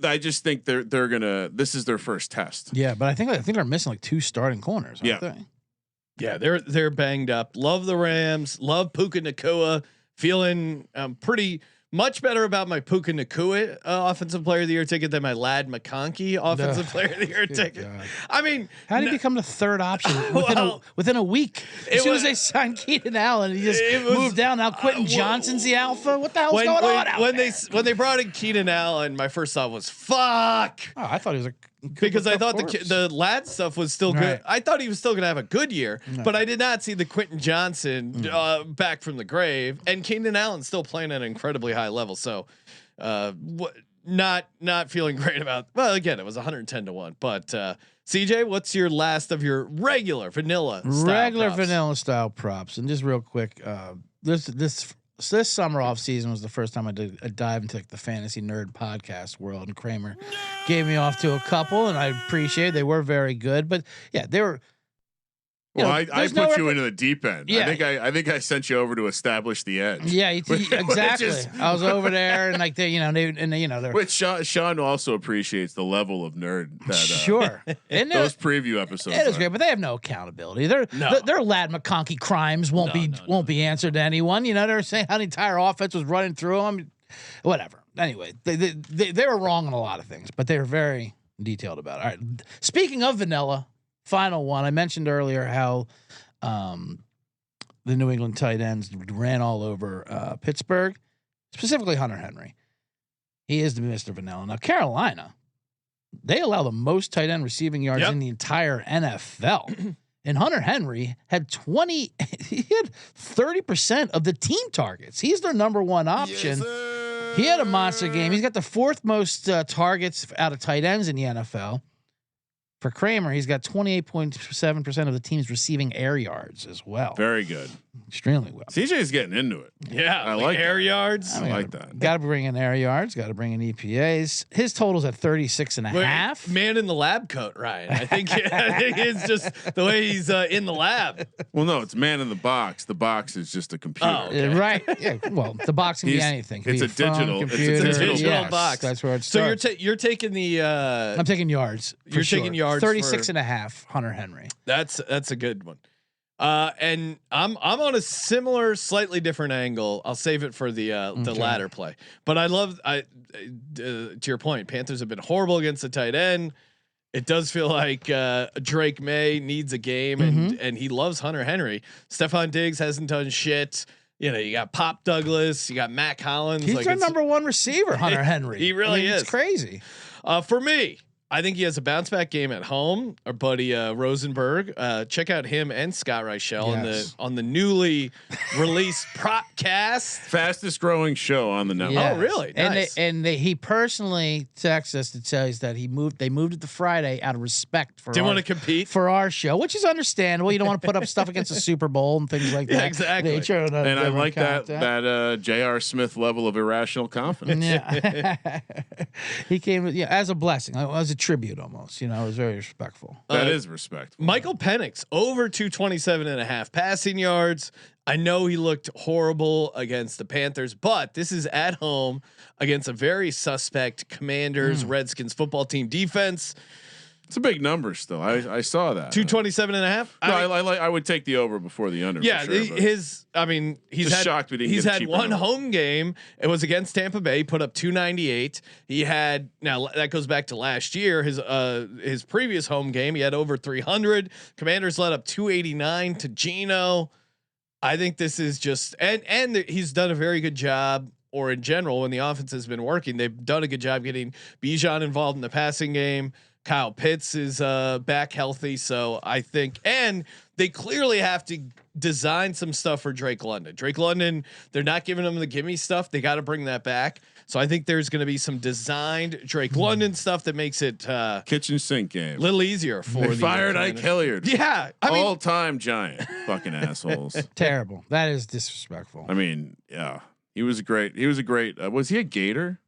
I just think they're gonna. This is their first test. Yeah, but I think they're missing like 2 starting corners. Aren't they? Yeah, they're banged up. Love the Rams. Love Puka Nacua. Feeling pretty much better about my Puka Nakua offensive player of the year ticket than my Lad McConkey offensive player of the year ticket. God. I mean, How did he become the third option Well, within a week? As soon as they signed Keenan Allen, he just moved down. Now Quentin Johnson's the alpha. What the hell's going on out there? when they brought in Keenan Allen, my first thought was fuck. Oh, I thought he was a Because I thought the Lad stuff was still good. Right. I thought he was still going to have a good year, but I did not see the Quentin Johnson back from the grave, and Keenan Allen still playing at an incredibly high level. So, not feeling great about. Well, again, it was 110-1. But CJ, what's your last of your regular vanilla style props? And just real quick, this summer off season was the first time I did a dive into like the fantasy nerd podcast world, and Kramer gave me off to a couple, and I appreciate it. They were very good, but yeah, they were. Well, I put you into the deep end. Yeah. I think I sent you over to establish the edge. Yeah, exactly. I was over there, and like they're which Sean also appreciates the level of nerd that sure. And those preview episodes. It is great, but they have no accountability. Their Lad McConkey crimes won't be answered to anyone. You know, they're saying how the entire offense was running through them. Whatever. Anyway, they were wrong on a lot of things, but they were very detailed about it. All right. Speaking of vanilla. Final one. I mentioned earlier how the New England tight ends ran all over Pittsburgh, specifically Hunter Henry. He is the Mr. Vanilla. Now, Carolina, they allow the most tight end receiving yards in the entire NFL. And Hunter Henry had 30% of the team targets. He's their number one option. Yes, he had a monster game. He's got the fourth most targets out of tight ends in the NFL. For Kramer, he's got 28.7% of the team's receiving air yards as well. Very good. Extremely well. CJ's getting into it. Yeah, I like air that. yards. I like that. Got to bring in air yards. Got to bring in EPAs. His total's at 36.5. Man in the lab coat, Ryan. I think it's just the way he's in the lab. Well, no, it's man in the box. The box is just a computer. Oh, okay. Right. Yeah. Well, the box can be anything. It's a digital. It's a digital box. That's where it So starts. you're taking the. I'm taking yards. You're taking yards. 36.5. Hunter Henry. That's a good one. And I'm on a similar, slightly different angle. I'll save it for the latter play. But I love to your point. Panthers have been horrible against the tight end. It does feel like Drake May needs a game, and he loves Hunter Henry. Stephon Diggs hasn't done shit. You know, you got Pop Douglas, you got Matt Collins. He's their number one receiver, Hunter Henry. He really is. It's crazy. For me, I think he has a bounce back game at home. Our buddy Rosenberg. Check out him and Scott Reichel on the newly released Propcast, fastest growing show on the network. Yes. Oh, really? Nice. And he personally texted us to tell us that they moved it to Friday out of respect for didn't want to compete for our show, which is understandable. You don't want to put up stuff against the Super Bowl and things like that. Yeah, exactly. And I like that J.R. Smith level of irrational confidence. Yeah, he came as a blessing, as a tribute almost. You know, it was very respectful. That is respectful. Michael Penix over 227.5 passing yards. I know he looked horrible against the Panthers, but this is at home against a very suspect Commanders Redskins football team defense. It's a big number still. I saw that 227.5. No, I would take the over before the under. Yeah, for sure, he's shocked we didn't. He's get a had cheaper one number. home game. It was against Tampa Bay. He put up 298. He had now that goes back to last year. His previous home game, he had over 300. Commanders let up 289 to Geno. I think this is just and he's done a very good job. Or in general, when the offense has been working, they've done a good job getting Bijan involved in the passing game. Kyle Pitts is back healthy, so I think, and they clearly have to design some stuff for Drake London. Drake London, they're not giving him the gimme stuff. They got to bring that back. So I think there's going to be some designed Drake London stuff that makes it kitchen sink game a little easier for. They fired Ike Hilliard. Yeah, all-time giant, fucking assholes. Terrible. That is disrespectful. I mean, yeah, he was great. Was he a Gator?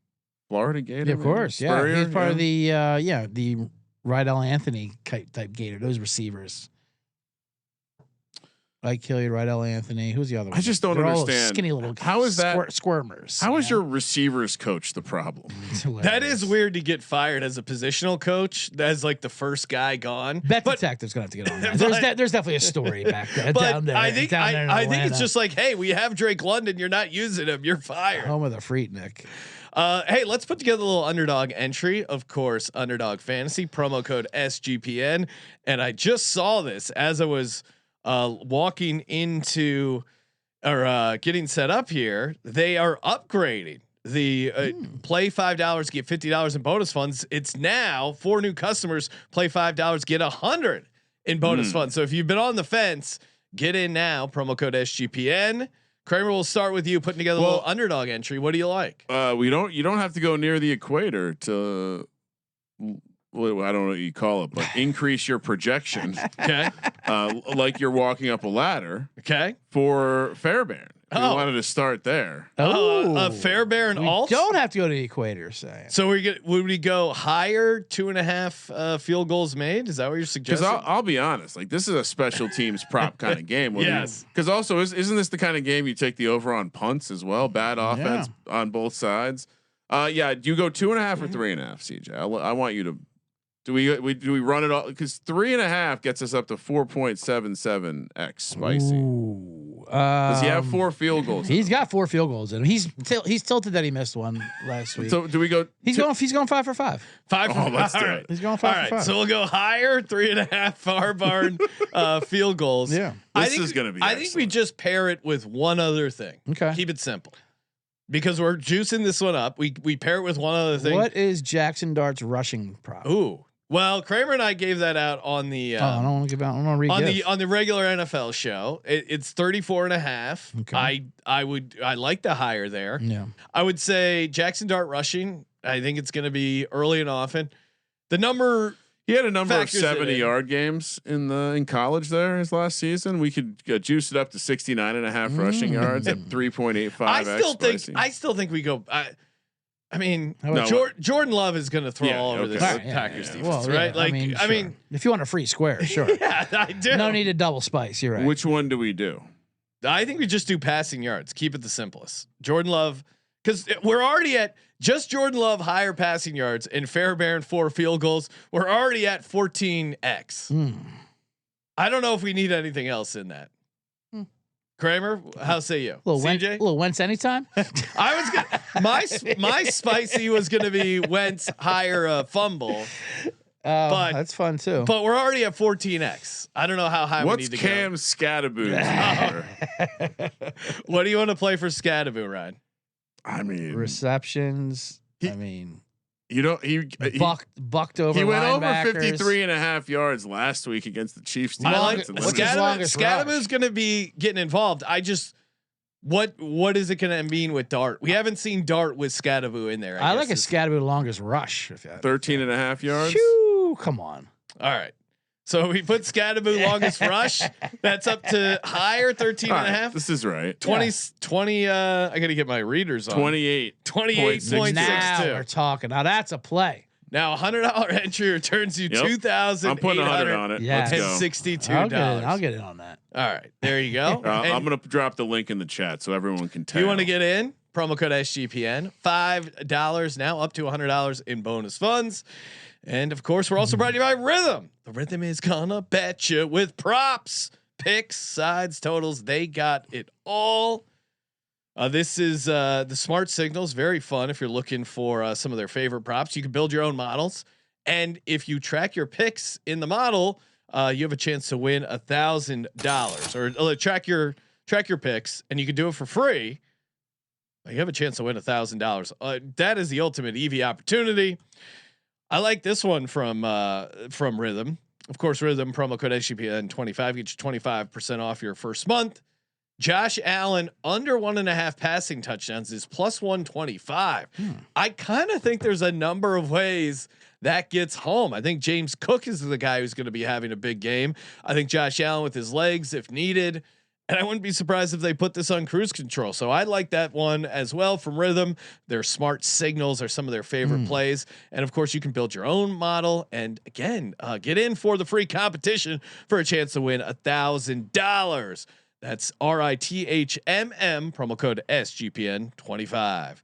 Florida Gator, yeah, of course. Spurrier, He's part of the Rydell Anthony type Gator. Those receivers. Ike Hilliard, right? L. Anthony. Who's the other one? I just don't They're all understand. skinny little. How is that squirmers? How is your receivers coach the problem? That is weird to get fired as a positional coach. As like the first guy gone. Bet But- detective's gonna have to get on that. There's definitely a story back there. But down there. I think down there in I think it's Atlanta. just like, hey, we have Drake London. You're not using him. You're fired. home of the Freaknik. Hey, let's put together a little Underdog entry. Of course, Underdog Fantasy promo code SGPN. And I just saw this as I was walking into or getting set up here. They are upgrading the play $5 get $50 in bonus funds. It's now for new customers. Play $5 get $100 in bonus funds. So if you've been on the fence, get in now. Promo code SGPN. Kramer, will start with you putting together a little Underdog entry. What do you like? You don't have to go near the equator to, well, I don't know what you call it, but increase your projection. Okay. Like you're walking up a ladder Okay. for Fairbairn. If you Oh. wanted to start there. A Fairbairn We alt. don't have to go to the equator, saying. So would we go higher 2.5 field goals made? Is that what you're Because suggesting? I'll be honest, like this is a special teams prop kind of game. Yes. Because also isn't this the kind of game you take the over on punts as well? Bad offense on both sides. Yeah. Do you go 2.5 or 3.5, CJ? I want you to. Do we run it all? Because 3.5 gets us up to 4.77x spicy. Ooh, Does he have 4 field goals? He's got 4 field goals in him. He's tilted that he missed one last week. So do we go? He's going 5 for 5. 5 for Oh, let's do all it. right. He's going All 5 right, for 5. so we'll go higher 3.5 far barn field goals. Yeah. This is gonna be I think we excellent. just pair it with one other thing. Okay. Keep it simple, because we're juicing this one up. We pair it with one other thing. What is Jackson Dart's rushing prop? Ooh. Well, Kramer and I gave that out on the I don't want to give out. I want to read on the regular NFL show. It's 34.5. Okay. I like the higher there. Yeah. I would say Jackson Dart rushing. I think it's going to be early and often. The number He had a number of factors it 70-yard games in college there his last season. We could juice it up to 69.5 rushing yards at 3.85. I still think we go. I mean, How about Jordan Love is going to throw all over okay. this All right, yeah, Packers yeah. defense, Well, right? yeah, Like, I mean, if you want a free square, sure. yeah, I do. No need to double spice. You're right. Which one do we do? I think we just do passing yards. Keep it the simplest. Jordan Love, because we're already at just Jordan Love higher passing yards and Fairbairn 4 field goals. We're already at 14x. I don't know if we need anything else in that. Kramer, how say you? CJ? Little Wentz anytime. I was gonna my spicy was gonna be Wentz higher fumble, but That's fun too. but we're already at 14x. I don't know how high What's we need to Cam Scattaboo's number? go. What do you want to play for Scattaboo, Ryan? I mean, Receptions. He- I mean, you know he bucked over. he went over linebackers. 53.5 yards last week against the Chiefs. I like defense and what's his limited- longest Scattaboo's rush? going to be getting involved. I just what is it going to mean with Dart? We haven't seen Dart with Scattaboo in there. I guess like a is- Scattaboo longest rush. If you 13.5 yards. Shoo, come on. All right. So we put Scattaboo longest rush. That's up to higher 13 All and a right, half. this is right. 20 I got to get my readers on. 28.62. Now we're 28.62. talking. Now that's a play. Now $100 entry returns you Yep. $2,862. I'm putting 100 on it. Yes. Let's go. I'll get in on that. All right, there you go. And I'm gonna drop the link in the chat so everyone can tell. you want to get in? Promo code SGPN. $5 now, up to $100 in bonus funds. And of course, we're also brought to you by Rhythm. The Rhythm is gonna bet you with props, picks, sides, totals. They got it all. This is the Smart Signals. Very fun if you're looking for some of their favorite props. You can build your own models, and if you track your picks in the model, you have a chance to win $1,000. Or track your picks, and you can do it for free. You have a chance to win $1,000. That is the ultimate EV opportunity. I like this one from Rhythm. Of course, Rhythm promo code SGPN 25 gets you 25% off your first month. Josh Allen under 1.5 passing touchdowns is plus 125. I kind of think there's a number of ways that gets home. I think James Cook is the guy who's going to be having a big game. I think Josh Allen with his legs, if needed. And I wouldn't be surprised if they put this on cruise control. So I like that one as well from Rhythm. Their smart signals are some of their favorite plays. And of course, you can build your own model. And again, get in for the free competition for a chance to win $1,000. That's RITHMM, promo code SGPN25.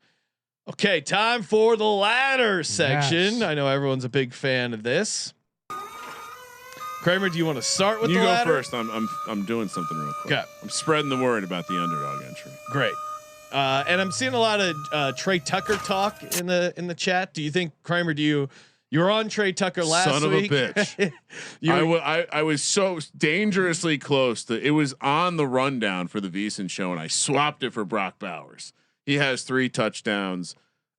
Okay, time for the ladder section. Yes. I know everyone's a big fan of this. Kramer, do you want to start with You the go ladder? first. I'm doing something real quick. Okay. I'm spreading the word about the underdog entry. Great. And I'm seeing a lot of Trey Tucker talk in the chat. Do you think, Kramer, you were on Trey Tucker last Son of week? a bitch. I was so dangerously close to it was on the rundown for the VSiN show, and I swapped it for Brock Bowers. He has 3 touchdowns.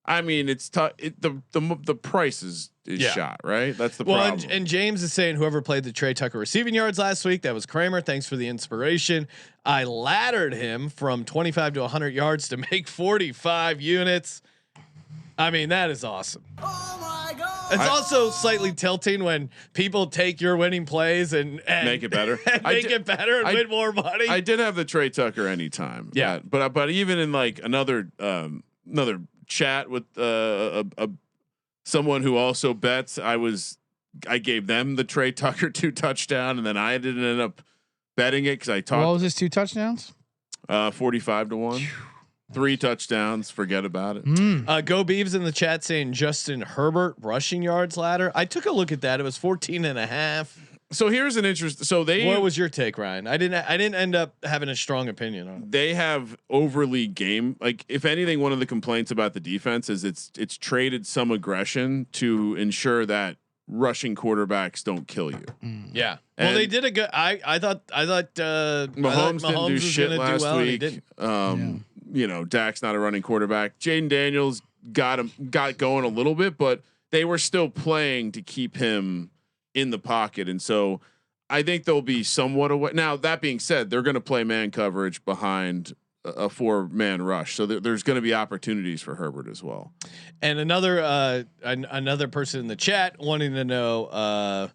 I mean, it's tough. The price is shot, right? That's the problem. And James is saying whoever played the Trey Tucker receiving yards last week, that was Kramer. Thanks for the inspiration. I laddered him from 25 to 100 yards to make 45 units. I mean, that is awesome. Oh my God. It's also slightly tilting when people take your winning plays and make it better. and make it better and win more money. I did have the Trey Tucker anytime. Yeah. But even in like another chat with someone who also bets, I gave them the Trey Tucker 2 touchdown, and then I didn't end up betting it because I talked. What was his 2 touchdowns? 45 to 1. 3 touchdowns. Forget about it. Go Beeves in the chat saying Justin Herbert rushing yards ladder. I took a look at that. It was 14.5. So here's an interest. So What was your take, Ryan? I didn't end up having a strong opinion on it. They have overly like if anything, one of the complaints about the defense is it's traded some aggression to ensure that rushing quarterbacks don't kill you. Yeah. And Well, they did a good. I thought Mahomes didn't do was shit gonna last do well, and he week. didn't. You know, Dak's not a running quarterback. Jaden Daniels got going a little bit, but they were still playing to keep him in the pocket. And so I think they'll be somewhat away. Now, that being said, they're going to play man coverage behind a 4-man rush. So there's going to be opportunities for Herbert as well. And another person in the chat wanting to know,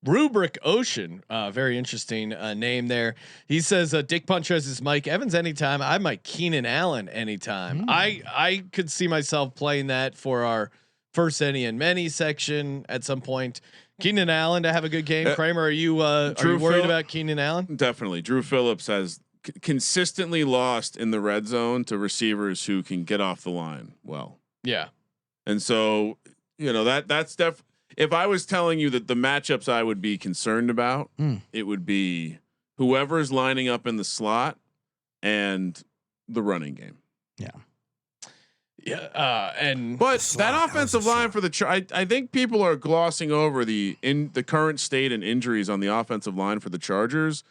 Rubric Ocean, very interesting name there. He says Dick Punches is Mike Evans anytime. I might Keenan Allen anytime. I could see myself playing that for our first any and many section at some point. Keenan Allen to have a good game. Kramer, are you worried about Keenan Allen? Definitely. Drew Phillips has consistently lost in the red zone to receivers who can get off the line well. Yeah. And so, you know, that's if I was telling you that the matchups I would be concerned about, it would be whoever's lining up in the slot and the running game. Yeah. Yeah. But that offensive line for the I think people are glossing over the current state and injuries on the offensive line for the Chargers,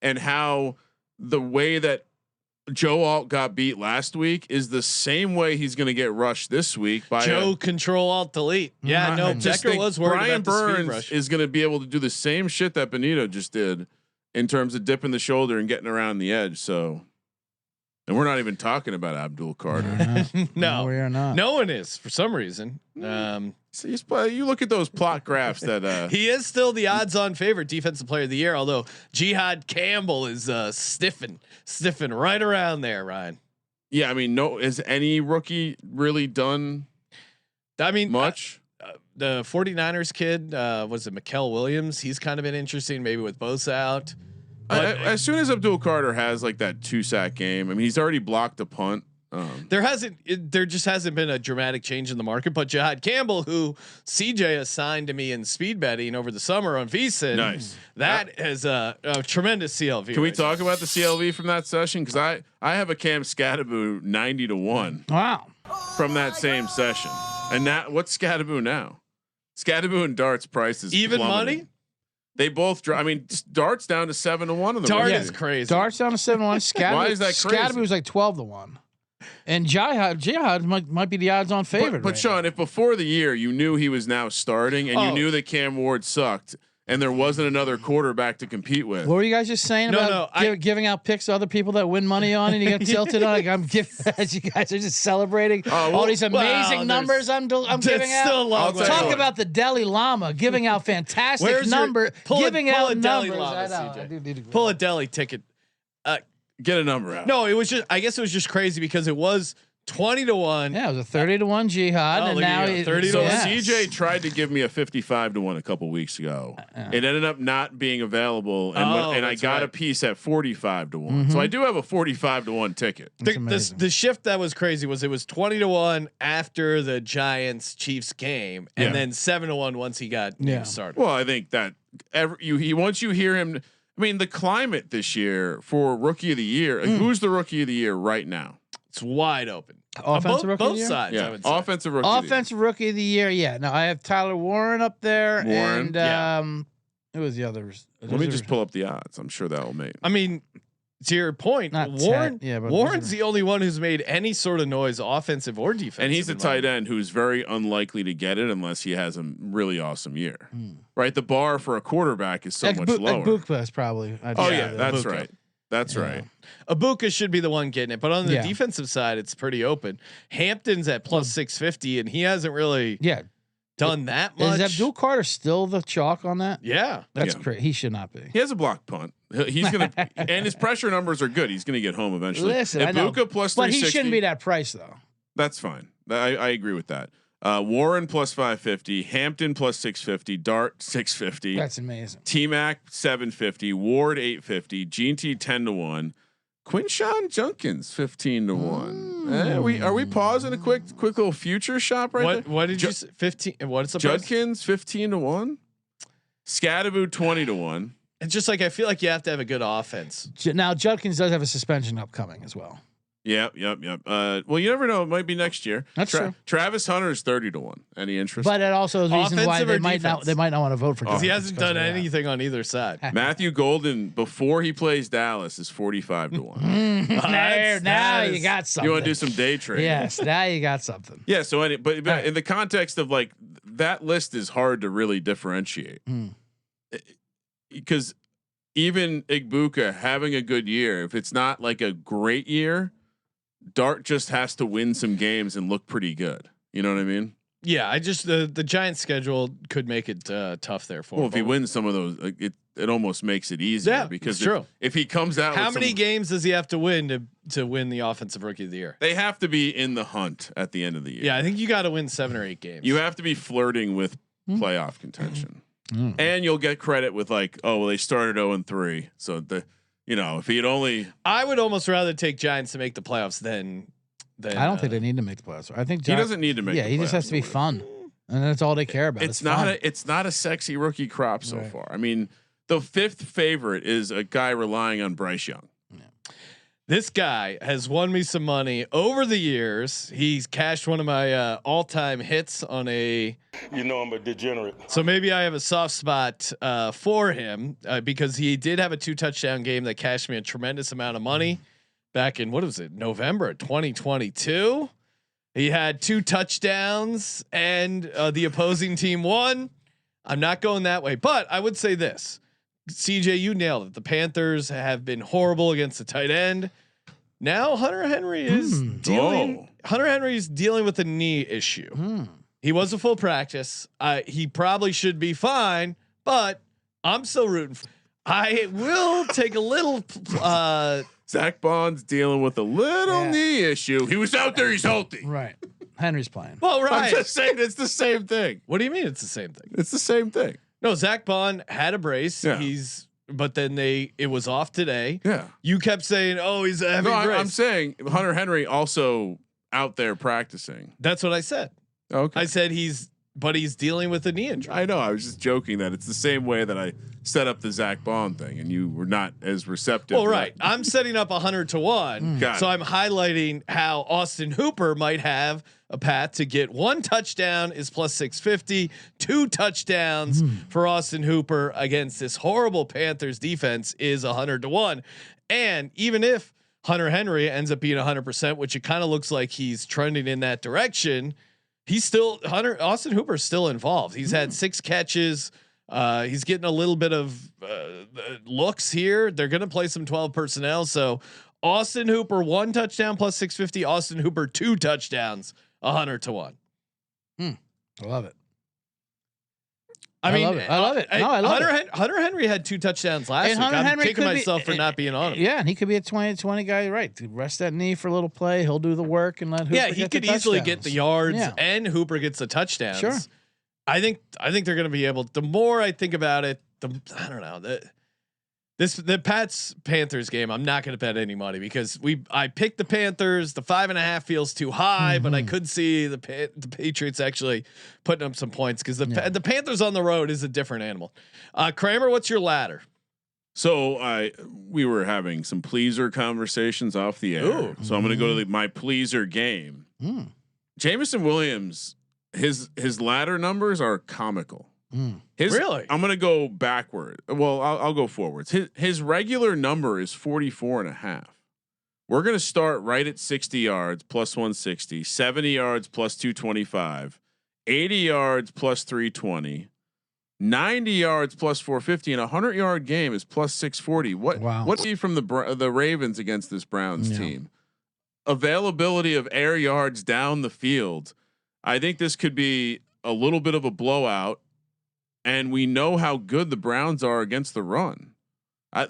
and how the way that Joe Alt got beat last week is the same way he's going to get rushed this week by Joe Control Alt Delete. Yeah, no, Decker was worried Brian about the speed Burns rush. is going to be able to do the same shit that Benito just did in terms of dipping the shoulder and getting around the edge. So, and we're not even talking about Abdul Carter. No, we are not. No one is for some reason. So you look at those plot graphs that He is still the odds-on favorite defensive player of the year, although Jihad Campbell is stiffing right around there, Ryan. Yeah, I mean, has any rookie really done I mean, much? The 49ers kid, was it Mikael Williams? He's kind of been interesting, maybe with Bosa out. But As soon as Abdul Carter has like that 2-sack game, I mean, he's already blocked a punt. There just hasn't been a dramatic change in the market, but Jihad Campbell, who CJ assigned to me in speed betting over the summer on VSiN, Nice. That is a tremendous CLV. Can we talk about the CLV from that session? Because I have a Cam Scattaboo 90 to 1 Wow. from that same session. And now what's Scattaboo now? Scattaboo and Dart's prices Even plummeted. money? They both drop. I mean, Dart's down to 7 to 1 of them. Dart Yeah. is crazy. Dart's down to 7-1. Why is that crazy? Scatterby was like 12 to 1. And Jihad might be the odds-on favorite. But right Sean, now. if before the year you knew he was now starting and you knew that Cam Ward sucked and there wasn't another quarterback to compete with, What were you guys just saying about giving out picks to other people that win money on, and you get tilted on? Like I'm giving, as you guys are just celebrating all these amazing numbers I'm giving out. Still a long way. Talk about the Delhi Llama giving out fantastic Where's your- number, pull giving a out Delhi numbers. Llama, I know. CJ. I do need to Pull a deli ticket. Get a number out. No, it was just. I guess it was just crazy because it was 20-1. Yeah, it was a 30-1 jihad, Oh, and look now at you, it, 30 to So one. CJ tried to give me a 55-1 a couple weeks ago. It ended up not being available, and I that's got right. a piece at 45-1. So I do have a 45-1 ticket. The shift that was crazy was it was 20-1 after the Giants Chiefs game, and Yeah. then 7-1 once he got started. Well, I think that once you hear him. I mean, the climate this year for Rookie of the Year. Who's the Rookie of the Year right now? It's wide open. Offensive Rookie of both the Year? sides. I Yeah, would say. offensive Rookie. Of the Year. Offensive Rookie of the Year. Yeah, no, I have Tyler Warren up there, Warren, and yeah. Who was the others? Let me just pull up the odds. I'm sure that will make. I mean, to your point, Not Warren. 10, yeah, but Warren's the only one who's made any sort of noise, offensive or defensive. And he's a in my tight opinion. end who's very unlikely to get it unless he has a really awesome year. Right? The bar for a quarterback is so much lower. Igbukwe is probably. Oh yeah, that's Igbukwe. right. That's right. Abuka should be the one getting it, but on the Yeah. defensive side, it's pretty open. Hampton's at plus 650, and he hasn't really Yeah. done that much. Is Abdul Carter still the chalk on that? Yeah, That's Yeah. great. He should not be. He has a block punt. He's gonna and his pressure numbers are good. He's gonna get home eventually. Listen, I know. Ibuka plus But he 360. shouldn't be that price though. That's fine. I agree with that. Warren plus 550, Hampton plus 650, Dart 650, That's amazing. T-Mac 750, Ward 850, GT 10-1, Quinshawn Junkins 15-1. Are we pausing a quick little future shop right there? what did you say? 15? What's the price? Judkins 15-1, Scadaboo 20-1. It's just like I feel like you have to have a good offense. Now Judkins does have a suspension upcoming as well. Yep. Well, you never know. It might be next year. That's true. Travis Hunter is 30-1. Any interest? But it also is the reason why Offensive they or might not defense? they might not want to vote for Because he Judkins hasn't because done of that. anything on either side. Matthew Golden before he plays Dallas is 45-1. There, now that you is- got something. You want to do some day trading? Yes, now you got something. Yeah. So, but Right. in the context of like that list is hard to really differentiate because even Igbukwe having a good year, if it's not like a great year, Dart just has to win some games and look pretty good. You know what I mean? Yeah, I just the Giants' schedule could make it tough there for Well, him. if he wins some of those, it almost makes it easier. Yeah, because it's true. If he comes out, How with many some, games does he have to win to win the offensive rookie of the year? they have to be in the hunt at the end of the year. Yeah, I think you got to win 7 or 8 games. You have to be flirting with playoff contention, and you'll get credit with like, oh, well, they started 0-3, so if he had only, I would almost rather take Giants to make the playoffs than I don't think they need to make the playoffs. I think he doesn't need to make. Yeah, the he just playoffs has to be win. fun, and that's all they care about. It's not fun. it's not a sexy rookie crop so Right. far. I mean, the 5th favorite is a guy relying on Bryce Young. This guy has won me some money over the years. He's cashed one of my all-time hits on a. You know I'm a degenerate. So maybe I have a soft spot for him because he did have a 2 touchdown game that cashed me a tremendous amount of money back in November of 2022. He had 2 touchdowns and the opposing team won. I'm not going that way, but I would say this. CJ, you nailed it. The Panthers have been horrible against the tight end. Now Hunter Henry is dealing. Hunter Henry is dealing with a knee issue. He was a full practice. He probably should be fine, but I'm still rooting. I will take a little. Zach Bond's dealing with a little knee issue. He was out there. He's healthy. right. Henry's playing. Well, I'm right. just saying it's the same thing. What do you mean? It's the same thing. It's the same thing. No, Zach Bond had a brace. Yeah. But then it was off today. Yeah. You kept saying, "Oh, he's a heavy No, brace." I'm saying Hunter Henry also out there practicing. That's what I said. Okay. I said he's dealing with a knee injury. I know. I was just joking that it's the same way that I set up the Zach Bond thing, and you were not as receptive. Well, to right. that. I'm setting up 100-1. Got So it. I'm highlighting how Austin Hooper might have a path to get 1 touchdown is plus 650, 2 touchdowns for Austin Hooper against this horrible Panthers defense is 100-1. And even if Hunter Henry ends up being 100%, which it kind of looks like he's trending in that direction, Austin Hooper's still involved. He's had 6 catches. He's getting a little bit of looks here. They're going to play some 12 personnel. So Austin Hooper 1 touchdown plus 650. Austin Hooper 2 touchdowns 100-1. I love it. I mean, love it. I love it. No, I love it. Hunter Henry had 2 touchdowns last And week. Hunter I'm Henry kicking could be- myself for not being on him. Yeah, and he could be a 20 guy, right? Rest that knee for a little play. He'll do the work and let Hooper Yeah, he get the could easily get the touchdowns. yards, Yeah. and Hooper gets the touchdowns. Sure. I think they're going to be able. The more I think about it, I don't know. The Pats Panthers game, I'm not going to bet any money because I picked the Panthers. The 5.5 feels too high, but I could see the Patriots actually putting up some points because the Panthers on the road is a different animal. Kramer, what's your ladder? So we were having some pleaser conversations off the air. Ooh. So I'm going to go to my pleaser game. Jameson Williams, his ladder numbers are comical. Really? I'm going to go backward. Well, I'll go forwards. His regular number is 44.5. We're going to start right at 60 yards plus 160, 70 yards plus 225, 80 yards plus 320. 90 yards plus 450 and a 100-yard game is plus 640. What do you from the Ravens against this Browns team? Availability of air yards down the field. I think this could be a little bit of a blowout, and we know how good the Browns are against the run. I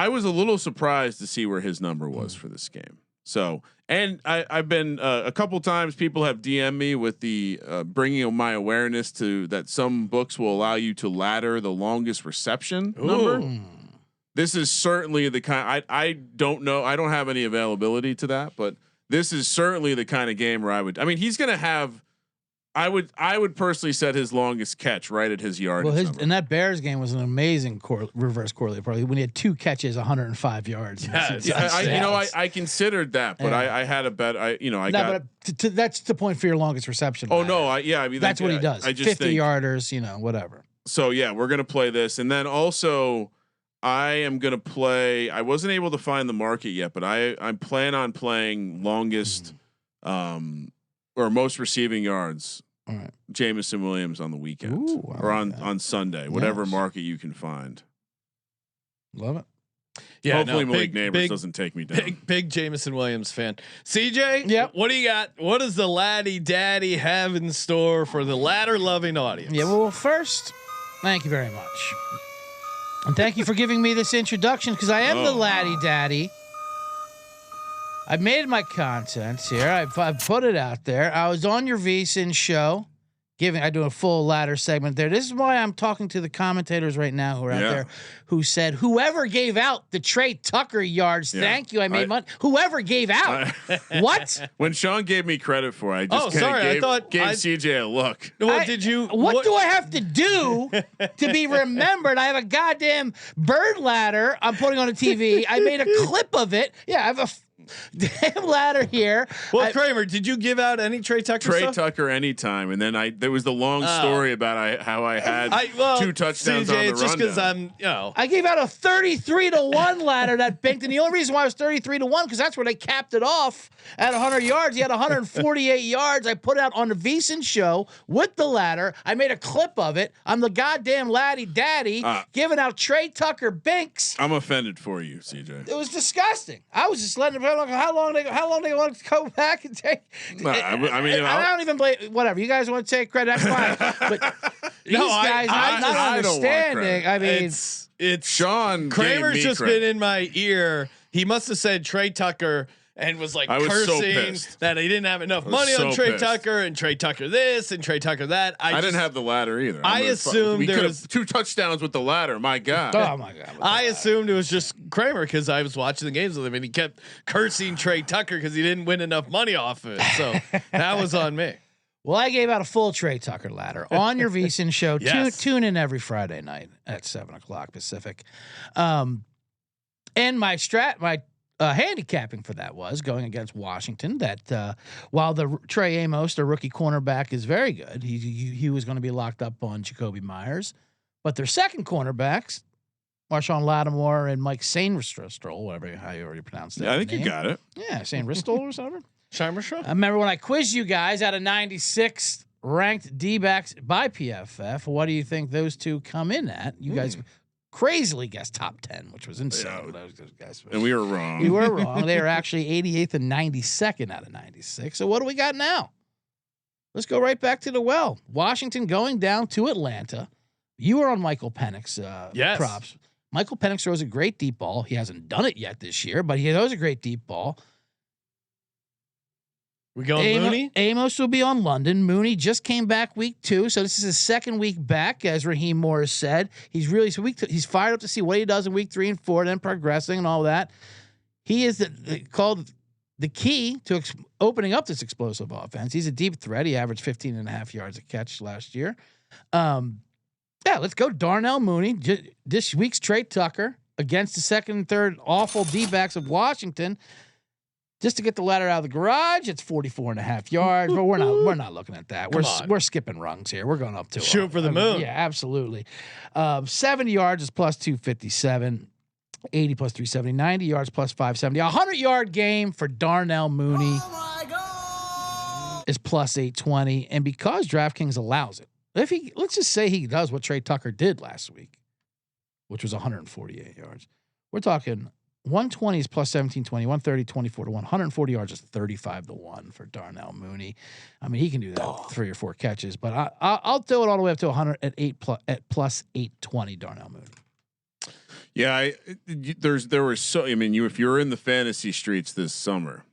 was a little surprised to see where his number was for this game. So, and I've been a couple times people have DM'd me with the bringing my awareness to that some books will allow you to ladder the longest reception number. This is certainly the kind. I don't know. I don't have any availability to that, but this is certainly the kind of game where I mean, he's going to have. I would personally set his longest catch right at his yard. Well, and that Bears game was an amazing reverse correlate probably when he had 2 catches, 105 yards. I considered that, but I had a bet. But that's the point for your longest reception. Oh no, I mean that's what he does. I just 50 yarders, whatever. So yeah, we're gonna play this, and then also I am gonna play. I wasn't able to find the market yet, but I plan on playing longest or most receiving yards. All right. Jameson Williams on the weekend or on Sunday, whatever market you can find. Love it. Yeah, hopefully Malik Neighbors doesn't take me down. Big Jameson Williams fan. CJ, yep. What do you got? What does the laddie daddy have in store for the ladder loving audience? Yeah, well, first, thank you very much, and thank you for giving me this introduction because I am the laddie daddy. I've made my content here. I've put it out there. I was on your VSiN show, I do a full ladder segment there. This is why I'm talking to the commentators right now who are out there, who said whoever gave out the Trey Tucker yards. Thank you. I made money. Whoever gave out what? When Sean gave me credit for it, I just gave CJ a look. Well, did you? What do I have to do to be remembered? I have a goddamn bird ladder I'm putting on a TV. I made a clip of it. Yeah, I have a damn ladder here. Well, Kramer, did you give out any Trey Tucker? Tucker anytime, and then there was the long story about how I had 2 touchdowns CJ, on the it's just because I'm, I gave out a 33-1 ladder that banked, and the only reason why it was 33-1 because that's where they capped it off at 100 yards. He had 148 yards. I put out on the VSiN show with the ladder. I made a clip of it. I'm the goddamn laddie daddy giving out Trey Tucker binks. I'm offended for you, CJ. It was disgusting. I was just letting them. How long they want to go back and take? I don't even blame. Whatever you guys want to take credit, that's fine. But these guys not understanding. I mean, it's Sean. Kramer's just been in my ear. He must have said Trey Tucker and was like cursing that he didn't have enough money on Trey Tucker and Trey Tucker this and Trey Tucker that. I didn't have the ladder either. I assumed we could have 2 touchdowns with the ladder. My God. Oh my God. I assumed it was just Kramer because I was watching the games with him and he kept cursing Trey Tucker because he didn't win enough money off of it. So that was on me. Well, I gave out a full Trey Tucker ladder on your VSiN show. Yes. Tune in every Friday night at 7:00 Pacific. And my handicapping for that was going against Washington. That while the Trey Amos, the rookie cornerback, is very good, he was going to be locked up on Jacoby Myers, but their second cornerbacks, Marshawn Lattimore and Mike Sainristil, however you pronounce that. I think you got it. Yeah, Sainristil or something. Shimer. I remember when I quizzed you guys out of 96 ranked D-backs by PFF. What do you think those two come in at? You guys crazily guessed top 10, which was insane. Those guys, and we were wrong. We were wrong. They were actually 88th and 92nd out of 96. So what do we got now? let's go right back to the well. Washington going down to Atlanta. You were on Michael Penix Yes. props. Michael Penix throws a great deep ball. He hasn't done it yet this year, but he throws a great deep ball. We going Mooney? Amos will be on London. Mooney just came back week 2, so this is his second week back, as Raheem Morris said. He's really he's fired up to see what he does in week 3 and 4, then progressing and all that. He is called the key to opening up this explosive offense. He's a deep threat. He averaged 15.5 yards a catch last year. Yeah, let's go Darnell Mooney. This week's Trey Tucker against the second and third awful D-backs of Washington. Just to get the ladder out of the garage, it's 44.5 yards, but we're not looking at that. We're skipping rungs here. We're going up to Shoot for the moon. Yeah, absolutely. 70 yards is plus 257, 80 plus 370, 90 yards plus 570. 100-yard game for Darnell Mooney is plus 820, and because DraftKings allows it, let's just say he does what Trey Tucker did last week, which was 148 yards. We're talking 120 is plus 1720, 130, 24 to 1, 140 yards is 35 to 1 for Darnell Mooney. I mean, he can do that 3 or 4 catches, but I'll throw it all the way up to 100 at plus 820 Darnell Mooney. Yeah, there were so. I mean, if you're in the fantasy streets this summer,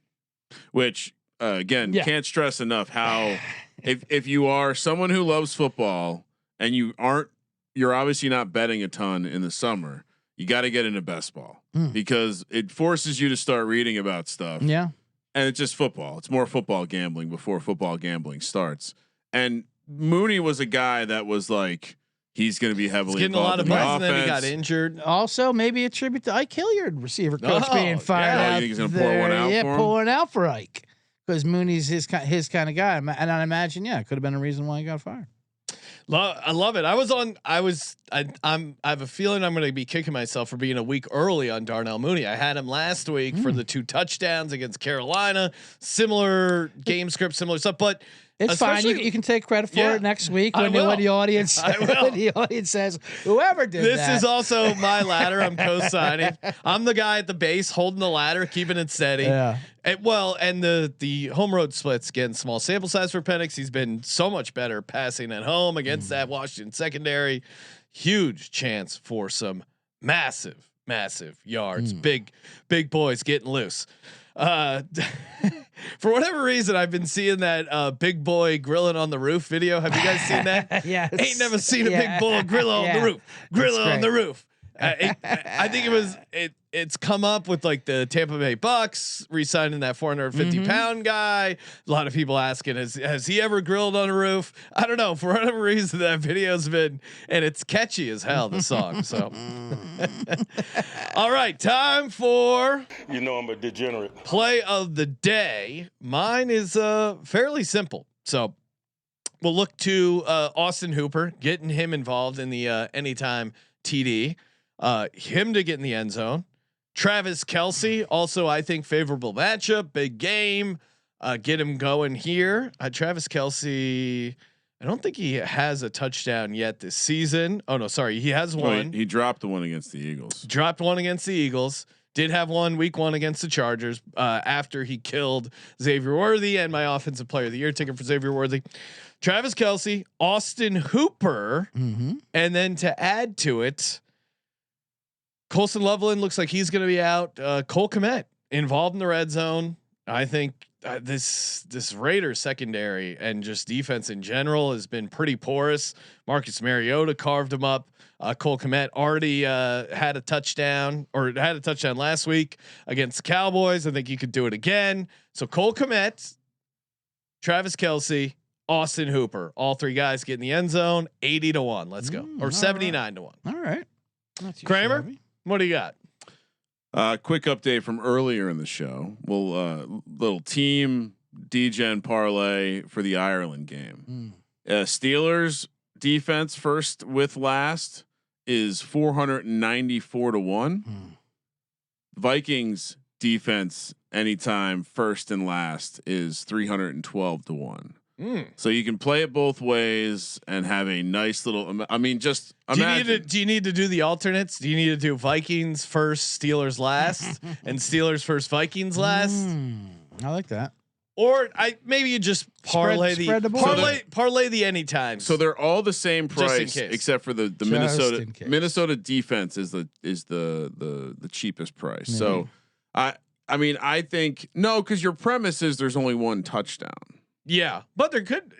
which can't stress enough how if you are someone who loves football and you're obviously not betting a ton in the summer. You got to get into best ball because it forces you to start reading about stuff. Yeah. And it's just football. It's more football gambling before football gambling starts. And Mooney was a guy that was like, he's going to be heavily getting a lot of buzz, and then he got injured. Also, maybe a tribute to Ike Hilliard, receiver coach being fired out. You think he's going to pour one out for him? Pour one out for Ike because Mooney's his kind of guy. And I imagine, it could have been a reason why he got fired. I love it. I have a feeling I'm going to be kicking myself for being a week early on Darnell Mooney. I had him last week for the 2 touchdowns against Carolina, similar game script, similar stuff, but it's fine. You can take credit for it next week when the audience says whoever did this that. is also my ladder. I'm co-signing. I'm the guy at the base holding the ladder, keeping it steady. Yeah. And the home road splits, again, small sample size for Penix. He's been so much better passing at home against that Washington secondary. Huge chance for some massive yards. Big boys getting loose. For whatever reason, I've been seeing that big boy grilling on the roof video. Have you guys seen that? Yes. Ain't never seen a big boy grill on the roof. Grill on the roof. I think it's come up with like the Tampa Bay Bucks re-signing that 450 pound guy. A lot of people asking, has he ever grilled on a roof? I don't know. For whatever reason, that video's been, and it's catchy as hell, the song. So, all right, time for I'm a degenerate. play of the day. Mine is fairly simple. So we'll look to Austin Hooper, getting him involved in the anytime TD. Him to get in the end zone. Travis Kelsey, also I think favorable matchup, big game. Get him going here. Travis Kelsey, I don't think he has a touchdown yet this season. Oh no, sorry, he has one. He dropped the one against the Eagles. Dropped one against the Eagles. Did have one week 1 against the Chargers after he killed Xavier Worthy, and my offensive player of the year ticket for Xavier Worthy. Travis Kelsey, Austin Hooper, and then to add to it, Colson Loveland looks like he's going to be out. Cole Kmet involved in the red zone. I think this Raiders secondary and just defense in general has been pretty porous. Marcus Mariota carved him up. Cole Kmet already had a touchdown last week against the Cowboys. I think he could do it again. So Cole Kmet, Travis Kelsey, Austin Hooper, all 3 guys get in the end zone. 80 to 1. Let's go. Or 79 to 1. All right. Kramer, shabby. what do you got? Quick update from earlier in the show. Well, little team DGen parlay for the Ireland game. Steelers defense first with last is 494 to 1. Vikings defense anytime first and last is 312 to 1. So you can play it both ways and have a nice little. I mean, just imagine. Do you need to do the alternates? Do you need to do Vikings first, Steelers last, and Steelers first, Vikings last? I like that. Or maybe you just parlay Spread the board. parlay the anytime. So they're all the same Just in price case. except for the in case. Minnesota defense is the cheapest price. So I mean I think no, because your premise is there's only one touchdown. yeah, but there could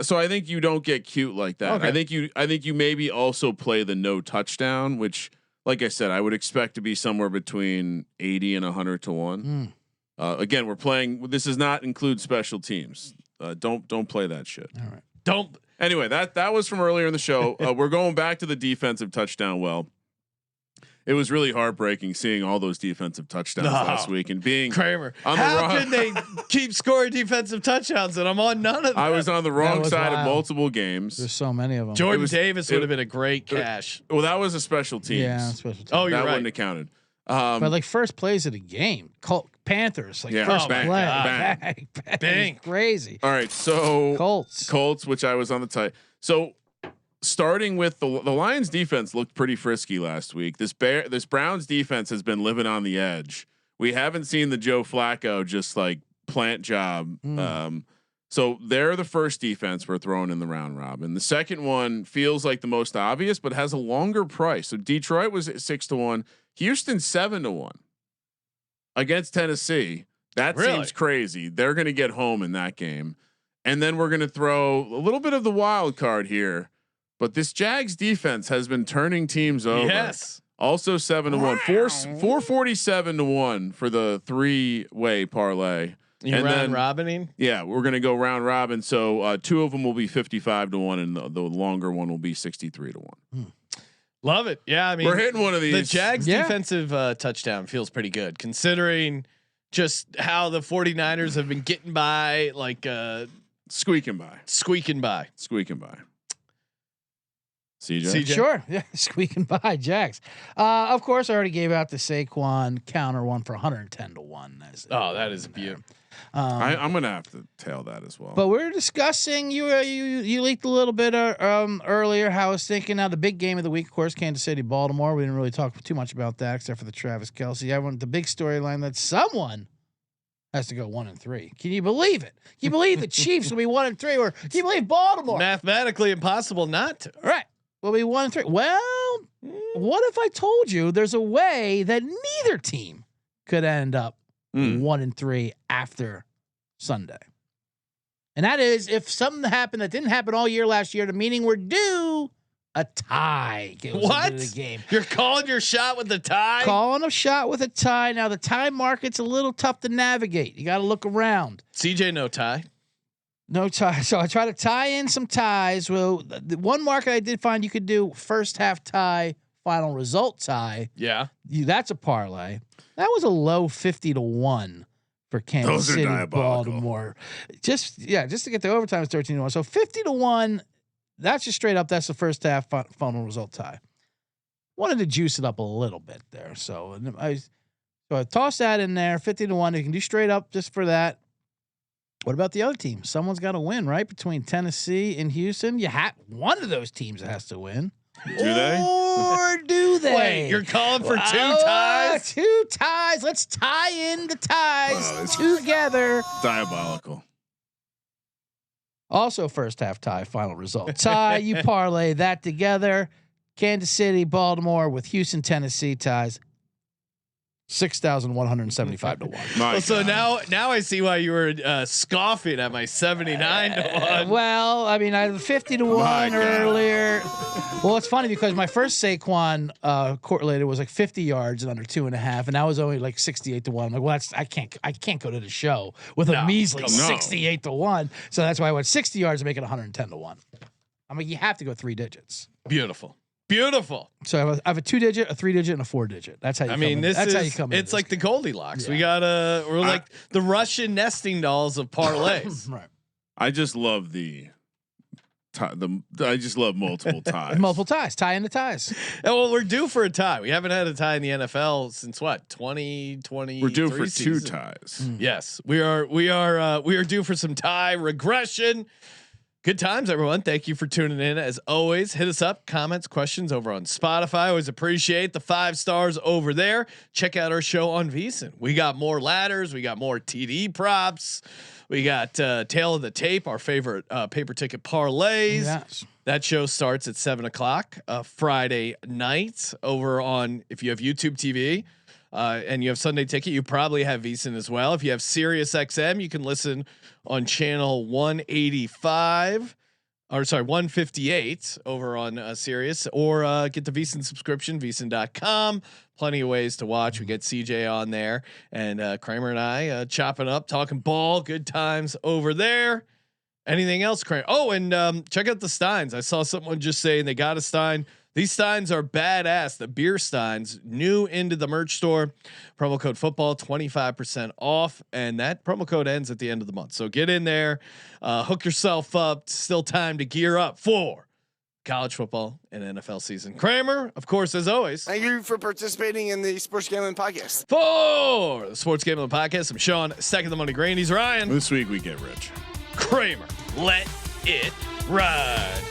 So I think you don't get cute like that. Okay. I think you maybe also play the no touchdown, which like I said, I would expect to be somewhere between 80 and 100 to 1. Again, we're playing. This does not include special teams. Don't play that shit. All right. don't. Anyway, that was from earlier in the show. We're going back to the defensive touchdown. Well, it was really heartbreaking seeing all those defensive touchdowns last week and being Kramer. on the How wrong- can they keep scoring defensive touchdowns and I'm on none of them? I was on the wrong was side of wild. multiple games. There's so many of them. Jordan Davis would have been a great cash. Well, that was a special teams. Yeah, special teams. Oh, you're that right. wouldn't have counted. But like first plays of the game, Panthers, like Yeah. first Oh, bang, play, bang. bang, Bang. crazy. All right, so Colts. which I was on the tie. So starting with the Lions defense looked pretty frisky last week. This Browns defense has been living on the edge. We haven't seen the Joe Flacco just like plant job. So they're the first defense we're throwing in the round robin. The second one feels like the most obvious, but has a longer price. So Detroit was at 6-1, Houston 7-1 against Tennessee. That Really? seems crazy. They're going to get home in that game. And then we're going to throw a little bit of the wild card here. But this Jags defense has been turning teams over. Yes. Also 7-1, 447-1 for the 3-way parlay. You And round then- robining? Yeah, we're going to go round robin. So 2 of them will be 55-1 and the longer one will be 63-1. Love it. Yeah, I mean, We're hitting one of these. the Jags Yeah. defensive touchdown feels pretty good considering just how the 49ers have been getting by, like Squeaking by. squeaking by. CJ. Sure, yeah, squeaking by Jags. Of course, I already gave out the Saquon counter one for 110-1. Oh, that is beautiful. I'm going to have to tail that as well. But we're discussing you leaked a little bit earlier how I was thinking. Now the big game of the week, of course, Kansas City, Baltimore. We didn't really talk too much about that except for the Travis Kelsey. I want the big storyline that someone has to go 1-3. Can you believe it? Can you believe the Chiefs will be 1-3, or can you believe Baltimore? Mathematically impossible not to. All right, will be 1-3. Well, what if I told you there's a way that neither team could end up 1-3 after Sunday? And that is if something happened that didn't happen all year last year, meaning we're due a tie. Goes What? into the game. You're calling your shot with the tie? Calling a shot with a tie. Now the tie market's a little tough to navigate. You got to look around. CJ, no tie. No tie. So I try to tie in some ties. Well, the one market I did find you could do first half tie, final result tie. Yeah. That's a parlay. That was a low 50-1 for Kansas Those are City, diabolical. Baltimore. Just to get the overtime is 13-1. So 50-1. That's just straight up. That's the first half final result tie. Wanted to juice it up a little bit there. So I tossed that in there. 50-1. You can do straight up just for that. What about the other team? Someone's got to win, right? Between Tennessee and Houston, one of those teams has to win. Do they? Or do they? Wait, you're calling for two Oh, ties? 2 ties. Let's tie in the ties together. Diabolical. Also, first half tie, final result tie. You parlay that together. Kansas City, Baltimore with Houston, Tennessee ties. 6,175-1. My Well, so God. now I see why you were scoffing at my 79-1. Well, I mean, I had 50-1 My God. earlier. Well, it's funny because my first Saquon correlated was like 50 yards and under 2.5, and that was only like 68-1. I'm like, well, I can't go to the show with a measly no. 68-1. So that's why I went 60 yards to make it 110-1. I'm like, you have to go 3 digits. Beautiful. So I have a 2-digit, a 3-digit, and a 4-digit. That's how you. I mean, that's how you come in. it's like the Goldilocks. Yeah. We're like the Russian nesting dolls of parlays. right. I just love I just love multiple ties. Multiple ties, tie into ties. And well, we're due for a tie. We haven't had a tie in the NFL since what, 2020. We're due for 2 ties. Yes, we are due for some tie regression. Good times, everyone. Thank you for tuning in. As always, hit us up, comments, questions over on Spotify. Always appreciate the 5 stars over there. Check out our show on VSiN. We got more ladders. We got more TD props. We got Tail of the Tape, our favorite paper ticket parlays. Yes. That show starts at 7:00 Friday night over on, if you have YouTube TV and you have Sunday Ticket, you probably have VSiN as well. If you have Sirius XM, you can listen on channel 185 or sorry, 158 over on Sirius, or get the VSiN subscription, VSiN.com. Plenty of ways to watch. We get CJ on there, and Kramer and I chopping up, talking ball. Good times over there. Anything else, Kramer? Oh, and check out the Steins. I saw someone just saying they got a Stein. These Steins are badass. The beer Steins, new into the merch store. Promo code football, 25% off, and that promo code ends at the end of the month. So get in there, hook yourself up. Still time to gear up for college football and NFL season. Kramer, of course, as always. Thank you for participating in the Sports Gambling Podcast. For the Sports Gambling Podcast, I'm Sean, second the money green. He's Ryan. This week we get rich. Kramer, let it ride.